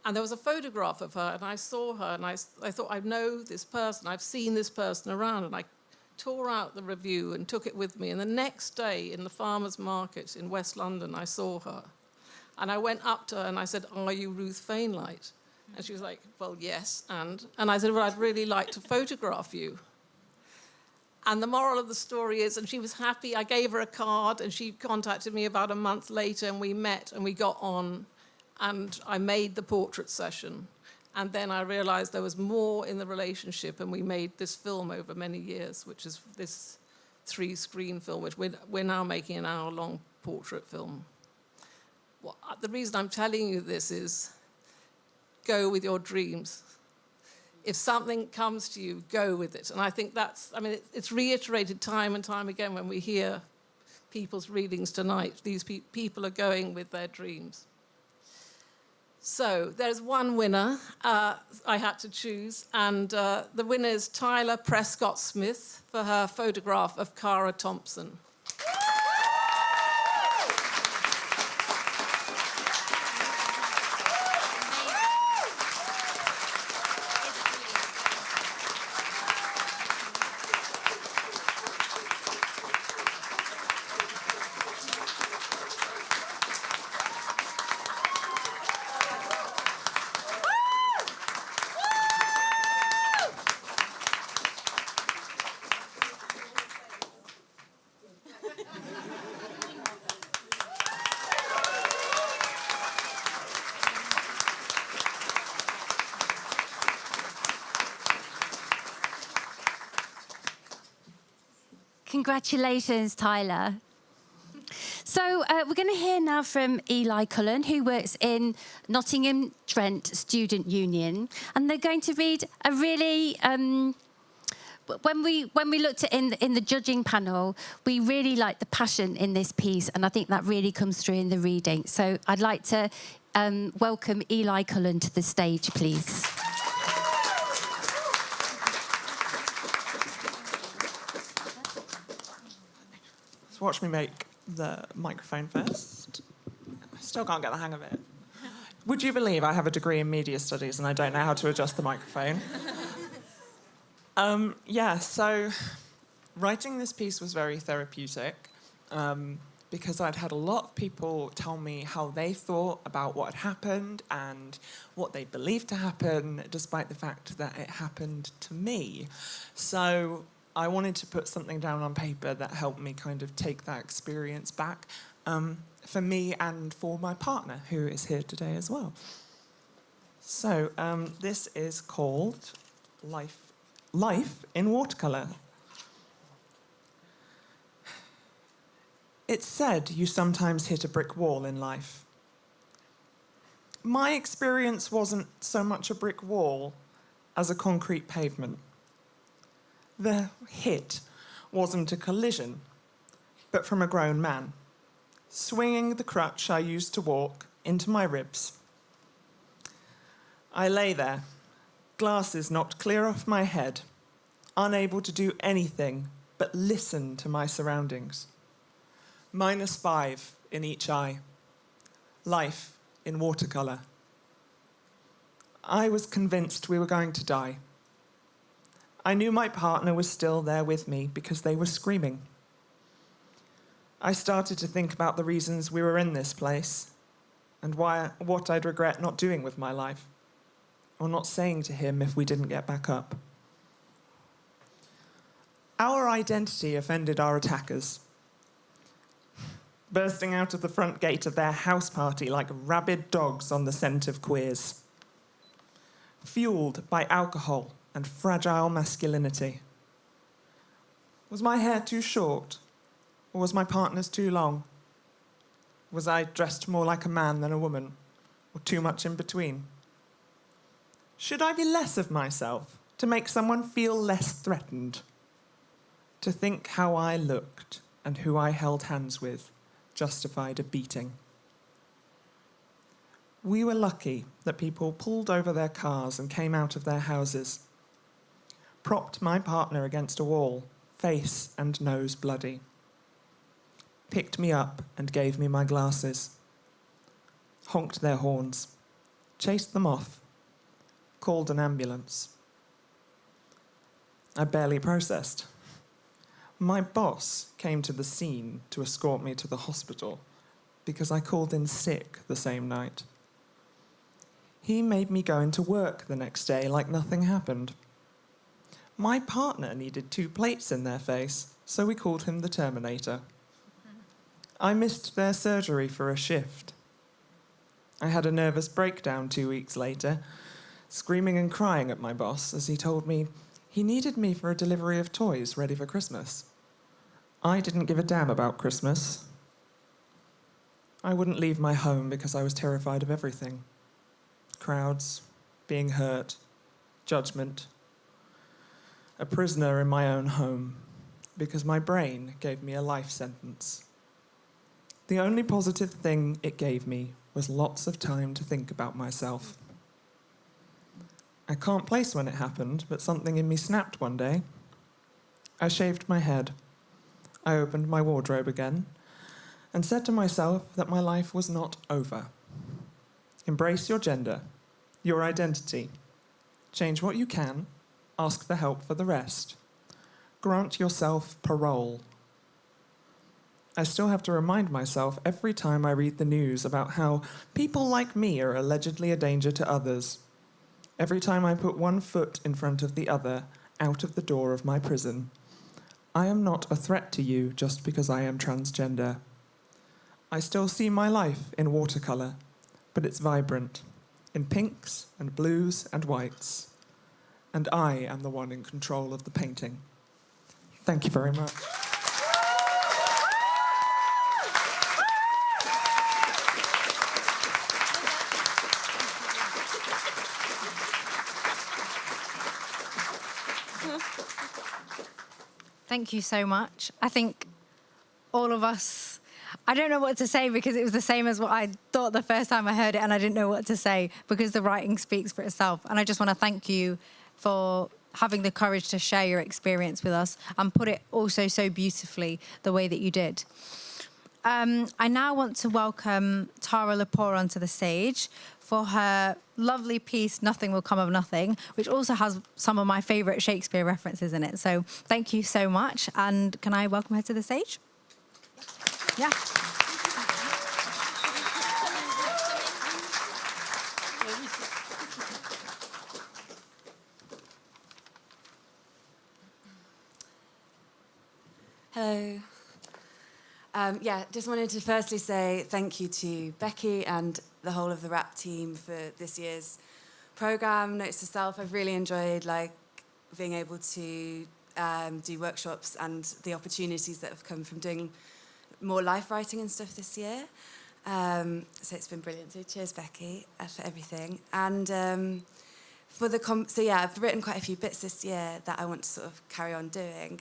And there was a photograph of her, and I saw her, and I thought, I know this person, I've seen this person around, and I tore out the review and took it with me. And the next day in the farmer's market in West London, I saw her. And I went up to her and I said, are you Ruth Fainlight? And she was like, well, yes, and I said, well, I'd really like to photograph you. And the moral of the story is, and she was happy, I gave her a card, and she contacted me about a month later, and we met and we got on, and I made the portrait session. And then I realized there was more in the relationship, and we made this film over many years, which is this 3-screen film, which we're now making an hour-long portrait film. The reason I'm telling you this is, go with your dreams. if something comes to you, go with it. And I think it's reiterated time and time again when we hear people's readings tonight. These people are going with their dreams. So there's one winner I had to choose, and the winner is Tyler Prescott Smith for her photograph of Cara Thompson. Congratulations, Tyler. So we're going to hear now from Eli Cullen, who works in Nottingham Trent Student Union, and they're going to read a really. When we looked at in the judging panel, we really liked the passion in this piece, and I think that really comes through in the reading. So I'd like to welcome Eli Cullen to the stage, please. Watch me make the microphone first. I still can't get the hang of it. Would you believe I have a degree in media studies and I don't know how to adjust the microphone? So writing this piece was very therapeutic because I'd had a lot of people tell me how they thought about what had happened and what they believed to happen, despite the fact that it happened to me. So I wanted to put something down on paper that helped me kind of take that experience back for me and for my partner, who is here today as well. So this is called Life in Watercolour. It's said you sometimes hit a brick wall in life. My experience wasn't so much a brick wall as a concrete pavement. The hit wasn't a collision, but from a grown man, swinging the crutch I used to walk into my ribs. I lay there, glasses knocked clear off my head, unable to do anything but listen to my surroundings. -5 in each eye. Life in watercolour. I was convinced we were going to die. I knew my partner was still there with me because they were screaming. I started to think about the reasons we were in this place and what I'd regret not doing with my life or not saying to him if we didn't get back up. Our identity offended our attackers, bursting out of the front gate of their house party like rabid dogs on the scent of queers, fueled by alcohol and fragile masculinity. Was my hair too short? Or was my partner's too long? Was I dressed more like a man than a woman? Or too much in between? Should I be less of myself to make someone feel less threatened? To think how I looked and who I held hands with justified a beating. We were lucky that people pulled over their cars and came out of their houses, propped my partner against a wall, face and nose bloody, picked me up and gave me my glasses, honked their horns, chased them off, called an ambulance. I barely processed. My boss came to the scene to escort me to the hospital because I called in sick the same night. He made me go into work the next day like nothing happened. My partner needed 2 plates in their face, so we called him the Terminator. I missed their surgery for a shift. I had a nervous breakdown 2 weeks later, screaming and crying at my boss as he told me he needed me for a delivery of toys ready for Christmas. I didn't give a damn about Christmas. I wouldn't leave my home because I was terrified of everything. Crowds, being hurt, judgment. A prisoner in my own home, because my brain gave me a life sentence. The only positive thing it gave me was lots of time to think about myself. I can't place when it happened, but something in me snapped one day. I shaved my head. I opened my wardrobe again and said to myself that my life was not over. Embrace your gender, your identity. Change what you can, ask for help for the rest. Grant yourself parole. I still have to remind myself every time I read the news about how people like me are allegedly a danger to others. Every time I put one foot in front of the other, out of the door of my prison. I am not a threat to you just because I am transgender. I still see my life in watercolour, but it's vibrant, in pinks and blues and whites. And I am the one in control of the painting. Thank you very much. Thank you so much. I think all of us, I don't know what to say because it was the same as what I thought the first time I heard it, and I didn't know what to say because the writing speaks for itself. And I just want to thank you for having the courage to share your experience with us and put it also so beautifully the way that you did. I now want to welcome Tara Lepore onto the stage for her lovely piece, Nothing Will Come of Nothing, which also has some of my favourite Shakespeare references in it. So thank you so much. And can I welcome her to the stage? Yeah. Hello. Just wanted to firstly say thank you to Becky and the whole of the RAP team for this year's programme, Notes to Self. I've really enjoyed being able to do workshops and the opportunities that have come from doing more life writing and stuff this year. So it's been brilliant. So cheers, Becky, for everything. And I've written quite a few bits this year that I want to sort of carry on doing.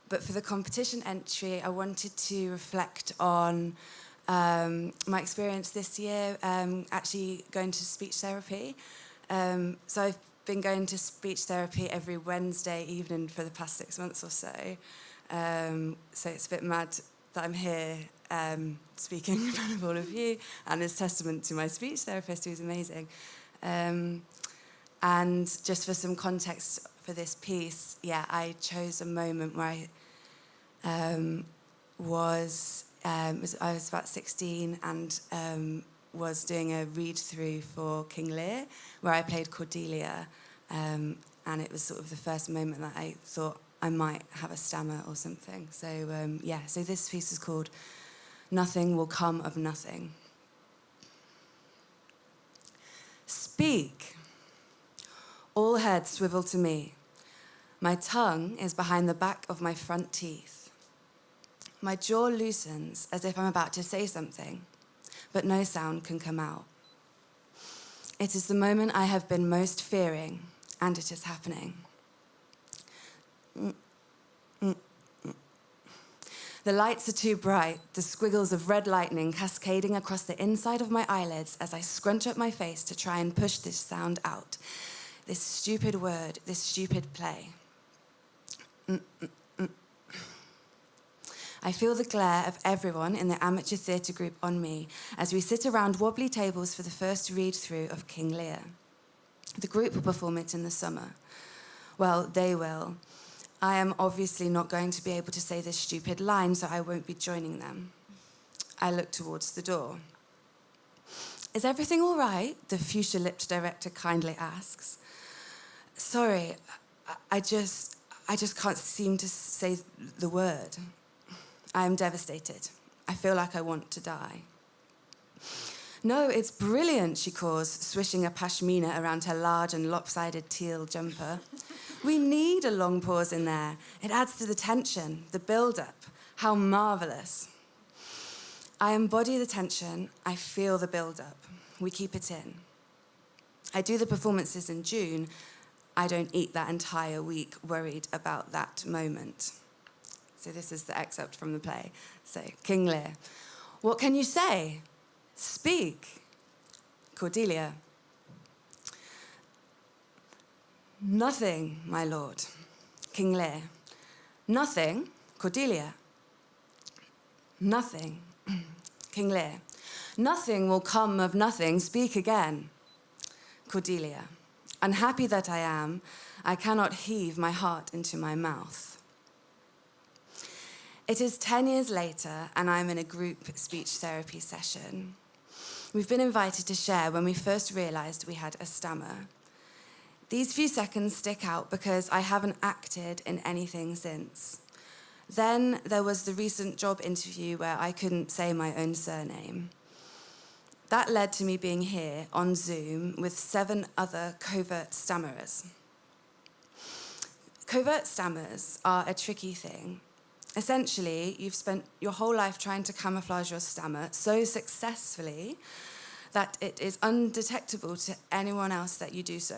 But for the competition entry, I wanted to reflect on my experience this year actually going to speech therapy. So I've been going to speech therapy every Wednesday evening for the past 6 months or so. So it's a bit mad that I'm here speaking in front of all of you, and it's testament to my speech therapist, who's amazing. And just for some context for this piece, I chose a moment where I was about 16 and was doing a read-through for King Lear, where I played Cordelia, and it was sort of the first moment that I thought I might have a stammer or something. So so this piece is called Nothing Will Come of Nothing. Speak. All heads swivel to me. My tongue is behind the back of my front teeth. My jaw loosens as if I'm about to say something, but no sound can come out. It is the moment I have been most fearing, and it is happening. The lights are too bright, the squiggles of red lightning cascading across the inside of my eyelids as I scrunch up my face to try and push this sound out. This stupid word, this stupid play. I feel the glare of everyone in the amateur theatre group on me as we sit around wobbly tables for the first read-through of King Lear. The group will perform it in the summer. Well, they will. I am obviously not going to be able to say this stupid line, so I won't be joining them. I look towards the door. Is everything all right? The fuchsia-lipped director kindly asks. Sorry, I just can't seem to say the word. I am devastated. I feel like I want to die. No, it's brilliant, she caws, swishing a pashmina around her large and lopsided teal jumper. We need a long pause in there. It adds to the tension, the build-up. How marvellous. I embody the tension. I feel the build-up. We keep it in. I do the performances in June, I don't eat that entire week worried about that moment. So this is the excerpt from the play. So, King Lear. What can you say? Speak. Cordelia. Nothing, my lord. King Lear. Nothing. Cordelia. Nothing. King Lear. Nothing will come of nothing. Speak again. Cordelia. Unhappy that I am, I cannot heave my heart into my mouth. It is 10 years later, and I'm in a group speech therapy session. We've been invited to share when we first realized we had a stammer. These few seconds stick out because I haven't acted in anything since. Then there was the recent job interview where I couldn't say my own surname. That led to me being here on Zoom with 7 other covert stammerers. Covert stammers are a tricky thing. Essentially, you've spent your whole life trying to camouflage your stammer so successfully that it is undetectable to anyone else that you do so.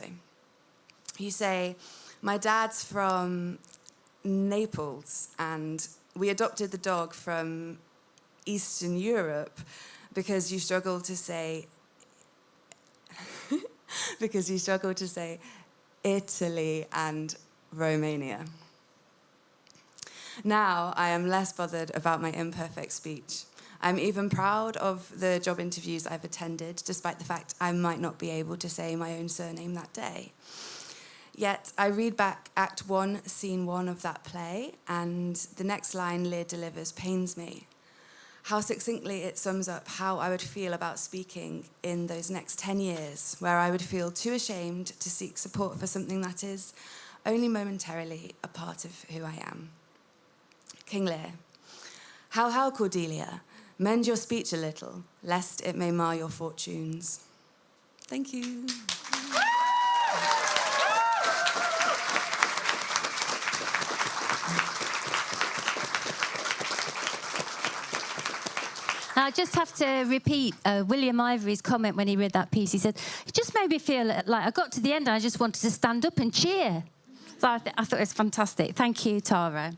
You say, my dad's from Naples, and we adopted the dog from Eastern Europe because you struggle to say Italy and Romania. Now I am less bothered about my imperfect speech. I'm even proud of the job interviews I've attended, despite the fact I might not be able to say my own surname that day. Yet I read back Act 1, Scene 1 of that play, and the next line Lear delivers pains me. How succinctly it sums up how I would feel about speaking in those next 10 years, where I would feel too ashamed to seek support for something that is only momentarily a part of who I am. King Lear. How, Cordelia, mend your speech a little, lest it may mar your fortunes. Thank you. I just have to repeat William Ivory's comment when he read that piece. He said, it just made me feel like I got to the end and I just wanted to stand up and cheer. So I thought it was fantastic. Thank you, Tara.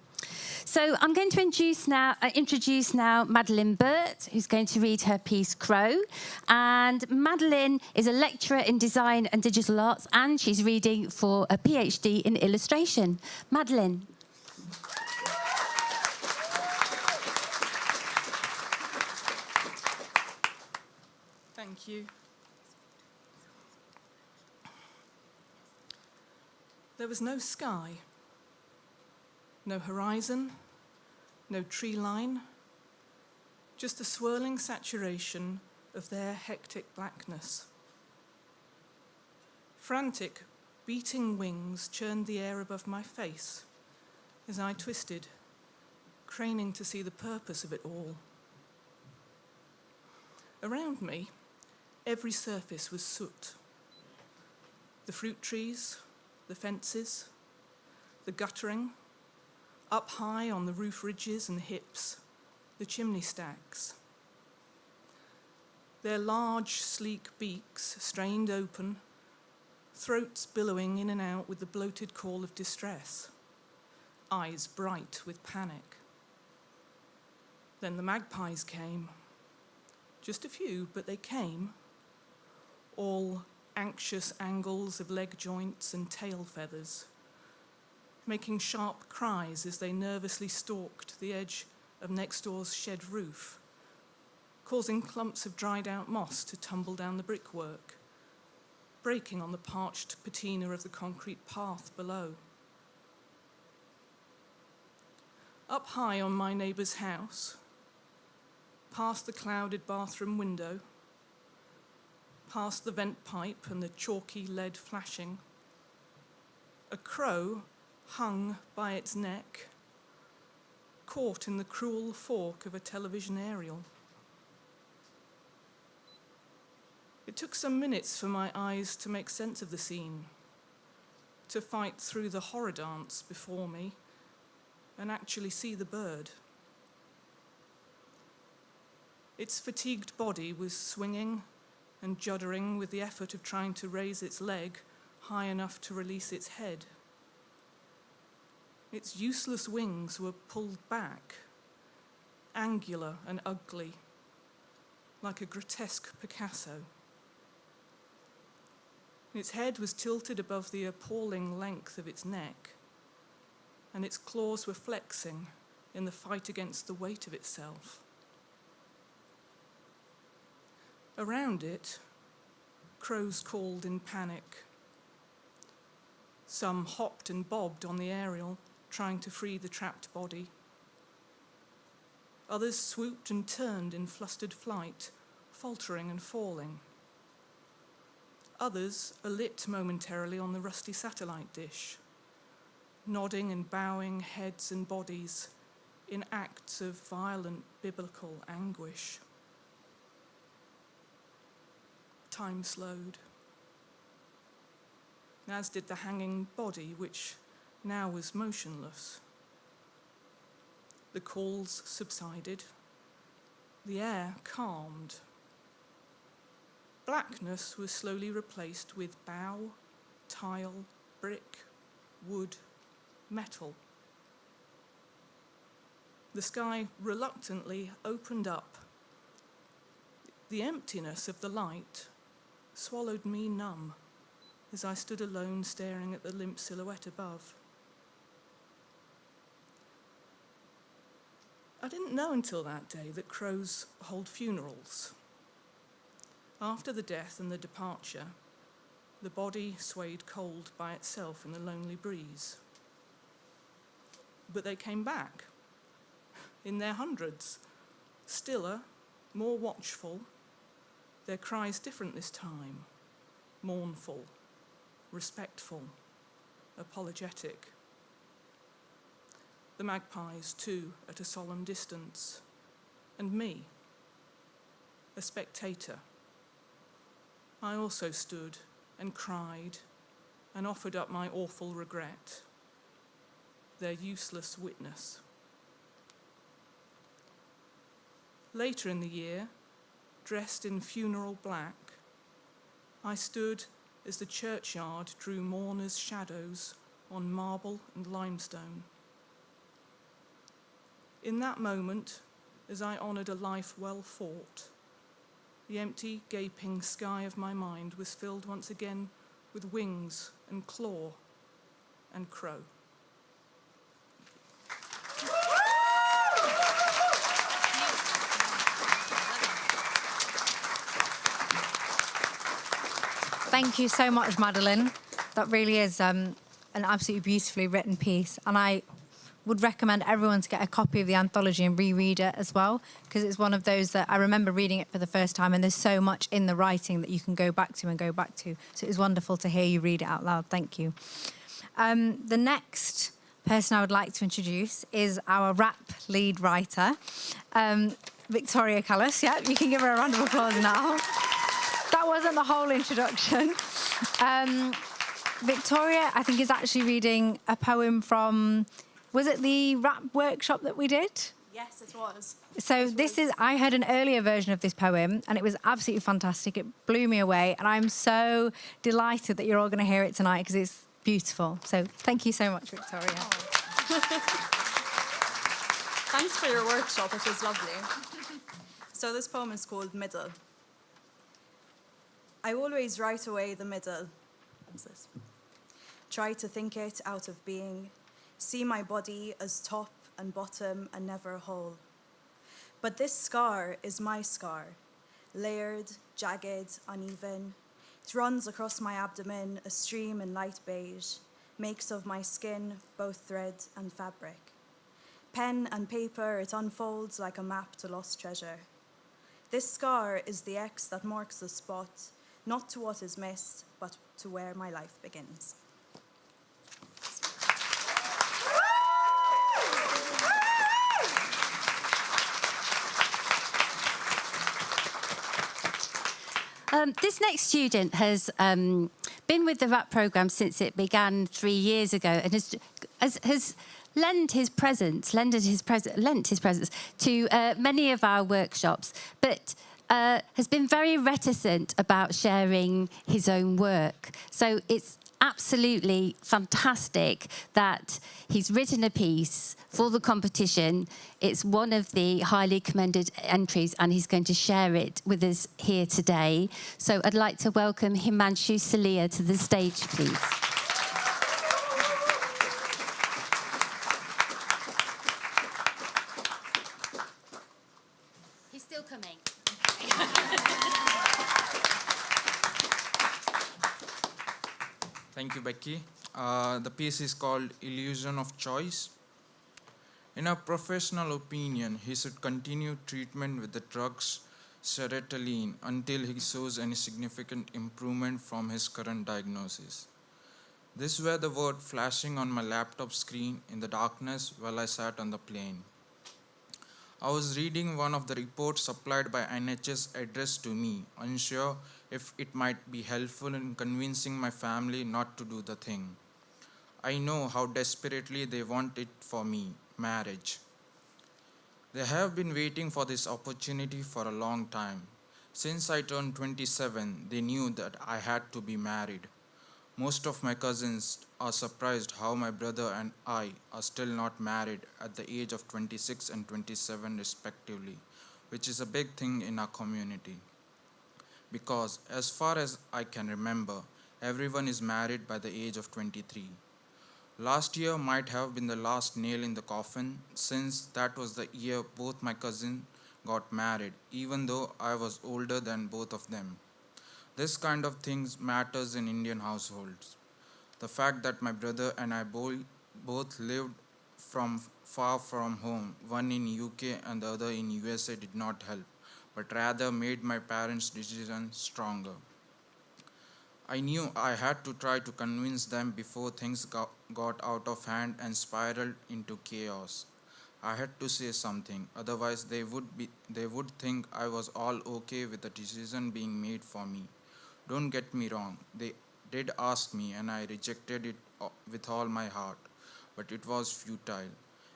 So I'm going to introduce now Madeline Burt, who's going to read her piece, Crow. And Madeline is a lecturer in design and digital arts, and she's reading for a PhD in illustration. Madeline. Thank you. There was no sky, no horizon, no tree line, just a swirling saturation of their hectic blackness. Frantic, beating wings churned the air above my face as I twisted, craning to see the purpose of it all. Around me, every surface was soot. The fruit trees, the fences, the guttering, up high on the roof ridges and hips, the chimney stacks. Their large, sleek beaks strained open, throats billowing in and out with the bloated call of distress, eyes bright with panic. Then the magpies came. Just a few, but they came, all anxious angles of leg joints and tail feathers, making sharp cries as they nervously stalked the edge of next door's shed roof, causing clumps of dried out moss to tumble down the brickwork, breaking on the parched patina of the concrete path below. Up high on my neighbour's house, past the clouded bathroom window, past the vent pipe and the chalky lead flashing, a crow hung by its neck, caught in the cruel fork of a television aerial. It took some minutes for my eyes to make sense of the scene, to fight through the horror dance before me and actually see the bird. Its fatigued body was swinging and juddering with the effort of trying to raise its leg high enough to release its head. Its useless wings were pulled back, angular and ugly, like a grotesque Picasso. Its head was tilted above the appalling length of its neck, and its claws were flexing in the fight against the weight of itself. Around it, crows called in panic. Some hopped and bobbed on the aerial, trying to free the trapped body. Others swooped and turned in flustered flight, faltering and falling. Others alit momentarily on the rusty satellite dish, nodding and bowing heads and bodies in acts of violent biblical anguish. Time slowed, as did the hanging body, which now was motionless. The calls subsided. The air calmed. Blackness was slowly replaced with bough, tile, brick, wood, metal. The sky reluctantly opened up. The emptiness of the light swallowed me numb as I stood alone staring at the limp silhouette above. I didn't know until that day that crows hold funerals. After the death and the departure, the body swayed cold by itself in the lonely breeze. But they came back, in their hundreds, stiller, more watchful, their cries different this time, mournful, respectful, apologetic. The magpies, too, at a solemn distance, and me, a spectator. I also stood and cried and offered up my awful regret, their useless witness. Later in the year, dressed in funeral black, I stood as the churchyard drew mourners' shadows on marble and limestone. In that moment, as I honoured a life well fought, the empty, gaping sky of my mind was filled once again with wings and claw and crow. Thank you so much, Madeline. That really is an absolutely beautifully written piece. And I would recommend everyone to get a copy of the anthology and reread it as well, because it's one of those that I remember reading it for the first time, and there's so much in the writing that you can go back to and go back to. So it was wonderful to hear you read it out loud. Thank you. The next person I would like to introduce is our rap lead writer, Victoria Callis. Yeah, you can give her a round of applause now. That wasn't the whole introduction. Victoria, I think, is actually reading a poem from, was it the rap workshop that we did? Yes, it was. So I heard an earlier version of this poem, and it was absolutely fantastic. It blew me away, and I'm so delighted that you're all going to hear it tonight because it's beautiful. So thank you so much, Victoria. Thanks for your workshop, it was lovely. So this poem is called Middle. I always write away the middle. What's this? Try to think it out of being, see my body as top and bottom and never whole. But this scar is my scar, layered, jagged, uneven. It runs across my abdomen, a stream in light beige, makes of my skin both thread and fabric. Pen and paper, it unfolds like a map to lost treasure. This scar is the X that marks the spot, not to what is missed, but to where my life begins. This next student has been with the rap programme since it began 3 years ago, and has lent his presence to many of our workshops, but has been very reticent about sharing his own work. So it's absolutely fantastic that he's written a piece for the competition. It's one of the highly commended entries, and he's going to share it with us here today. So I'd like to welcome Himanshu Salia to the stage, please. He's still coming. Thank you, Becky. The piece is called Illusion of Choice. In a professional opinion, he should continue treatment with the drugs sertraline until he shows any significant improvement from his current diagnosis. These were the words flashing on my laptop screen in the darkness while I sat on the plane. I was reading one of the reports supplied by NHS addressed to me, unsure if it might be helpful in convincing my family not to do the thing. I know how desperately they want it for me, marriage. They have been waiting for this opportunity for a long time. Since I turned 27, they knew that I had to be married. Most of my cousins are surprised how my brother and I are still not married at the age of 26 and 27 respectively, which is a big thing in our community. Because as far as I can remember, everyone is married by the age of 23. Last year might have been the last nail in the coffin, since that was the year both my cousins got married, even though I was older than both of them. This kind of things matters in Indian households. The fact that my brother and I both lived from far from home, one in UK and the other in USA, did not help, but rather made my parents' decision stronger. I knew I had to try to convince them before things got out of hand and spiraled into chaos. I had to say something, otherwise they would think I was all okay with the decision being made for me. Don't get me wrong, they did ask me and I rejected it with all my heart, but it was futile.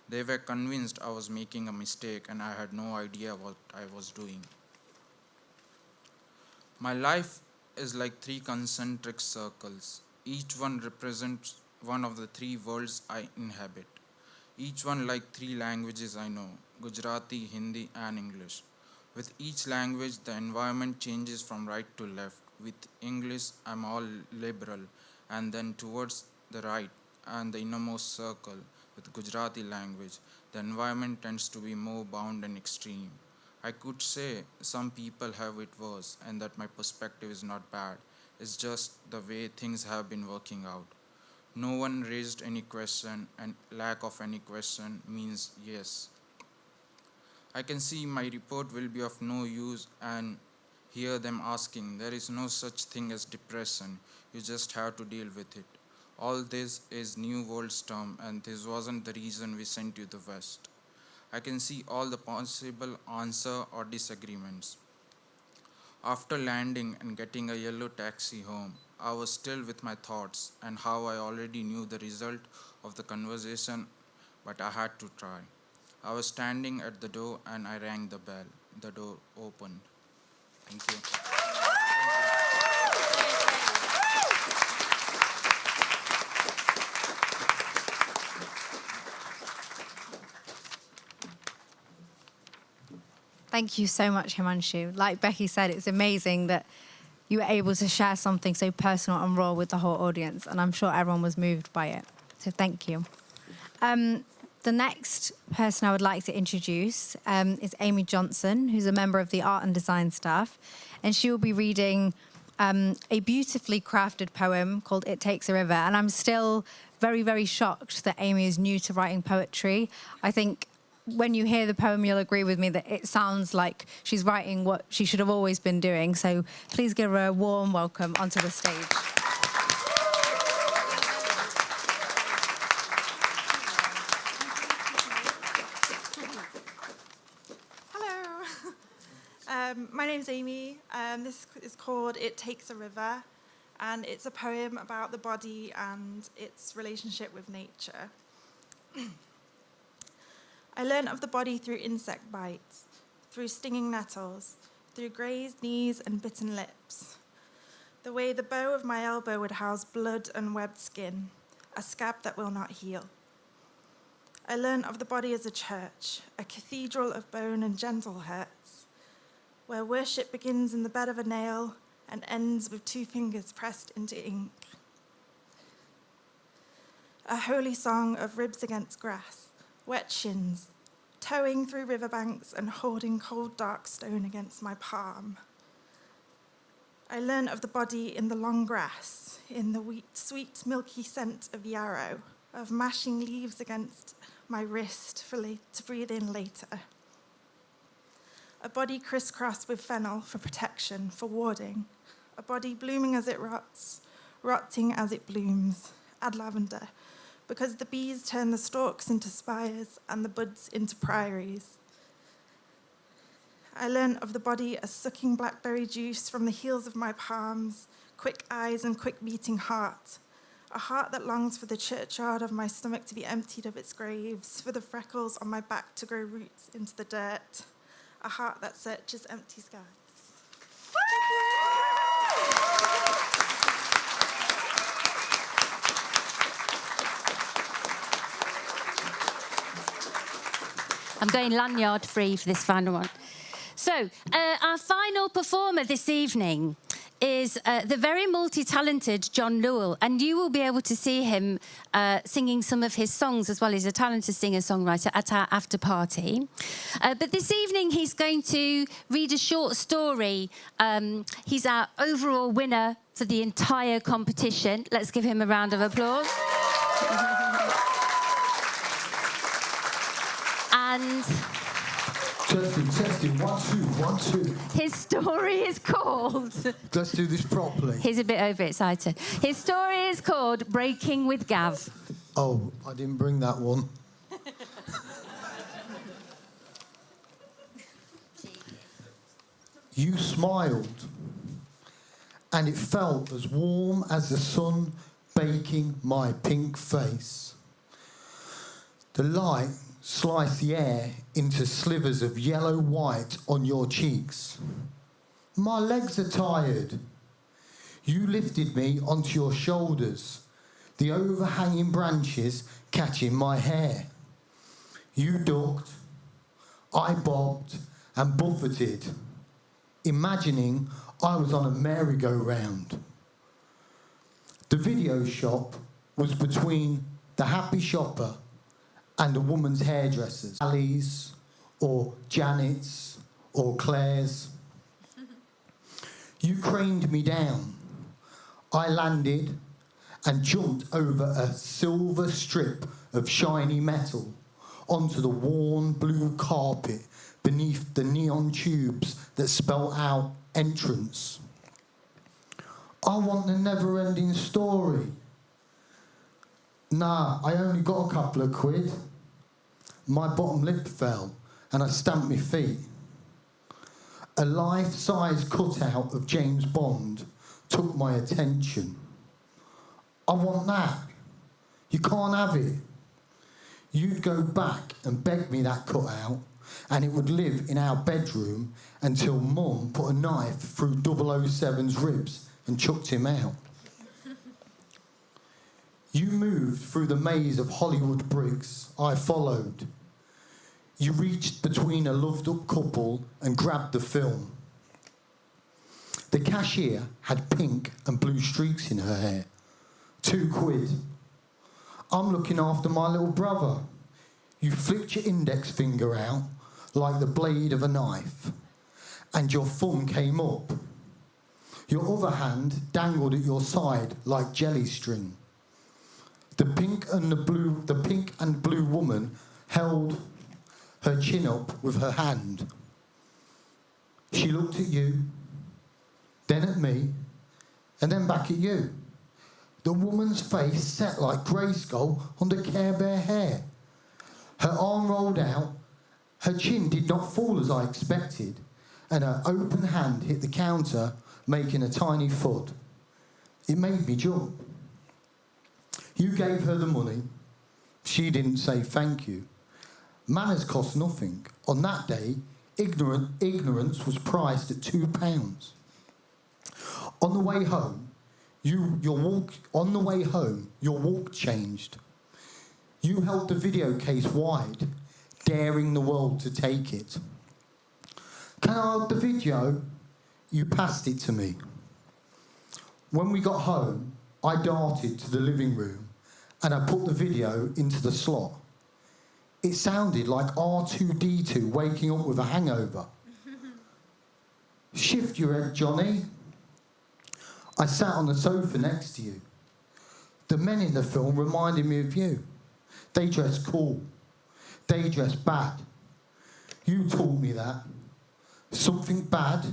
They were convinced I was making a mistake and I had no idea what I was doing. My life is like 3 concentric circles. Each one represents one of the 3 worlds I inhabit. Each one like 3 languages I know: Gujarati, Hindi, and English. With each language, the environment changes from right to left. With English, I'm all liberal, and then towards the right and the innermost circle, with Gujarati language, the environment tends to be more bound and extreme. I could say some people have it worse and that my perspective is not bad. It's just the way things have been working out. No one raised any question, and lack of any question means yes. I can see my report will be of no use and hear them asking, there is no such thing as depression, you just have to deal with it. All this is New World's term, and this wasn't the reason we sent you the West. I can see all the possible answer or disagreements. After landing and getting a yellow taxi home, I was still with my thoughts and how I already knew the result of the conversation, but I had to try. I was standing at the door and I rang the bell. The door opened. Thank you. Thank you so much, Himanshu. Like Becky said, it's amazing that you were able to share something so personal and raw with the whole audience, and I'm sure everyone was moved by it. So thank you. The next person I would like to introduce is Amy Johnson, who's a member of the art and design staff, and she will be reading a beautifully crafted poem called It Takes a River. And I'm still very, very shocked that Amy is new to writing poetry. I think when you hear the poem, you'll agree with me that it sounds like she's writing what she should have always been doing. So please give her a warm welcome onto the stage. My name's Amy. This is called It Takes a River, and it's a poem about the body and its relationship with nature. I learned of the body through insect bites, through stinging nettles, through grazed knees and bitten lips. the way the bow of my elbow would house blood and webbed skin, a scab that will not heal. I learned of the body as a church, a cathedral of bone and gentle hurts, where worship begins in the bed of a nail and ends with 2 fingers pressed into ink. A holy song of ribs against grass, wet shins, towing through riverbanks and holding cold dark stone against my palm. I learn of the body in the long grass, in the sweet milky scent of yarrow, of mashing leaves against my wrist to breathe in later. A body crisscrossed with fennel for protection, for warding. A body blooming as it rots, rotting as it blooms. Add lavender, because the bees turn the stalks into spires and the buds into priories. I learn of the body as sucking blackberry juice from the heels of my palms, quick eyes and quick beating heart. A heart that longs for the churchyard of my stomach to be emptied of its graves, for the freckles on my back to grow roots into the dirt. A heart that searches empty skies. I'm going lanyard free for this final one. So, our final performer this evening is the very multi-talented John Lewell, and you will be able to see him singing some of his songs as well. He's a talented singer-songwriter at our after party. But this evening he's going to read a short story. He's our overall winner for the entire competition. Let's give him a round of applause. And testing, 1, 2, 1, 2. His story is called... Let's do this properly. He's a bit overexcited. His story is called Breaking with Gav. Oh, I didn't bring that one. You smiled, and it felt as warm as the sun baking my pink face. The light sliced the air into slivers of yellow-white on your cheeks. My legs are tired. You lifted me onto your shoulders, the overhanging branches catching my hair. You ducked, I bobbed and buffeted, imagining I was on a merry-go-round. The video shop was between the happy shopper and a woman's hairdressers, Sally's or Janet's or Claire's. You craned me down. I landed and jumped over a silver strip of shiny metal onto the worn blue carpet beneath the neon tubes that spell out entrance. I want the never-ending story. Nah, I only got a couple of quid. My bottom lip fell and I stamped my feet. A life-size cutout of James Bond took my attention. I want that. You can't have it. You'd go back and beg me that cutout, and it would live in our bedroom until Mum put a knife through 007's ribs and chucked him out. You moved through the maze of Hollywood bricks. I followed. You reached between a loved-up couple and grabbed the film. The cashier had pink and blue streaks in her hair. 2 quid. I'm looking after my little brother. You flicked your index finger out like the blade of a knife, and your thumb came up. Your other hand dangled at your side like jelly string. The pink and blue woman held her chin up with her hand. She looked at you, then at me, and then back at you. The woman's face set like Grayskull under Care Bear hair. Her arm rolled out, her chin did not fall as I expected, and her open hand hit the counter, making a tiny thud. It made me jump. You gave her the money. She didn't say thank you. Manners cost nothing. On that day, ignorance was priced at £2. On the way home, your walk changed. You held the video case wide, daring the world to take it. Can I hold the video? You passed it to me. When we got home, I darted to the living room and I put the video into the slot. It sounded like R2-D2 waking up with a hangover. Shift your head, Johnny. I sat on the sofa next to you. The men in the film reminded me of you. They dressed cool. They dressed bad. You taught me that. Something bad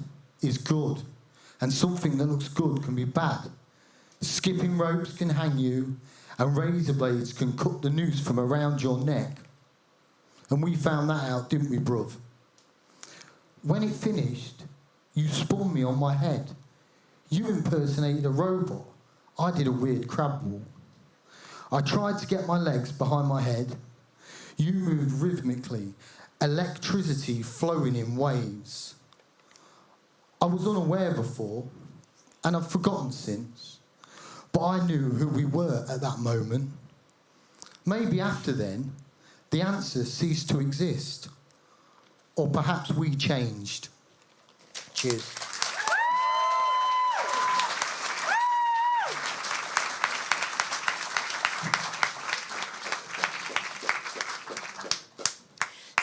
is good, and something that looks good can be bad. Skipping ropes can hang you, and razor blades can cut the noose from around your neck. And we found that out, didn't we, bruv? When it finished, you spun me on my head. You impersonated a robot. I did a weird crab walk. I tried to get my legs behind my head. You moved rhythmically, electricity flowing in waves. I was unaware before, and I've forgotten since, but I knew who we were at that moment. Maybe after then, the answer ceased to exist, or perhaps we changed. Cheers.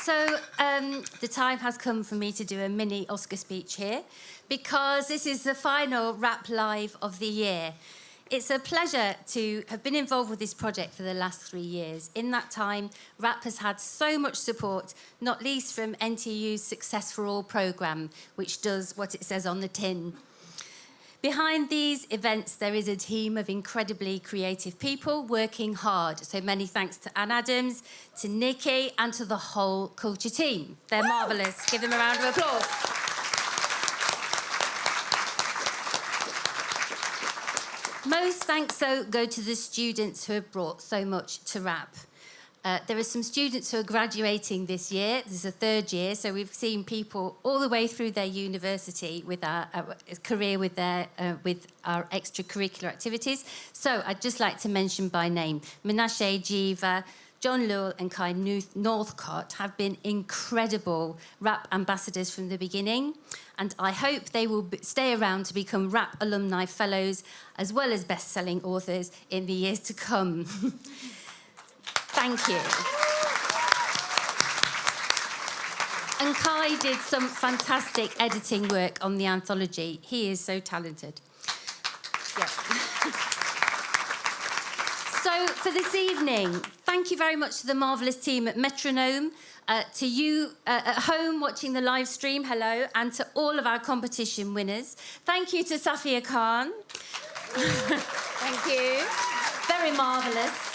So the time has come for me to do a mini Oscar speech here, because this is the final Rap Live of the year. It's a pleasure to have been involved with this project for the last 3 years. In that time, Rap has had so much support, not least from NTU's Success for All programme, which does what it says on the tin. Behind these events, there is a team of incredibly creative people working hard. So many thanks to Anne Adams, to Nikki, and to the whole culture team. They're marvellous. Give them a round of applause. Most thanks, though, go to the students who have brought so much to Rap. There are some students who are graduating this year. This is a third year, so we've seen people all the way through their university with our career with our extracurricular activities. So I'd just like to mention by name Menashe Jiva, John Lewell and Kai Northcott have been incredible Rap ambassadors from the beginning, and I hope they will stay around to become Rap alumni fellows as well as best-selling authors in the years to come. Thank you. And Kai did some fantastic editing work on the anthology. He is so talented. Yeah. So for this evening, thank you very much to the marvellous team at Metronome, to you at home watching the live stream, hello, and to all of our competition winners. Thank you to Safia Khan. Thank you. Very marvellous.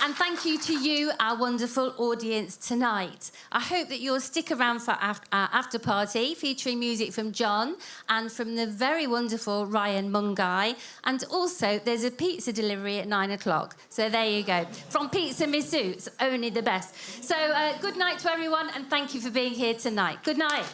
And thank you to you, our wonderful audience tonight. I hope that you'll stick around for our after party, featuring music from John and from the very wonderful Ryan Mungai. And also, there's a pizza delivery at 9 o'clock. So there you go. From Pizza Misu, it's only the best. So good night to everyone, and thank you for being here tonight. Good night.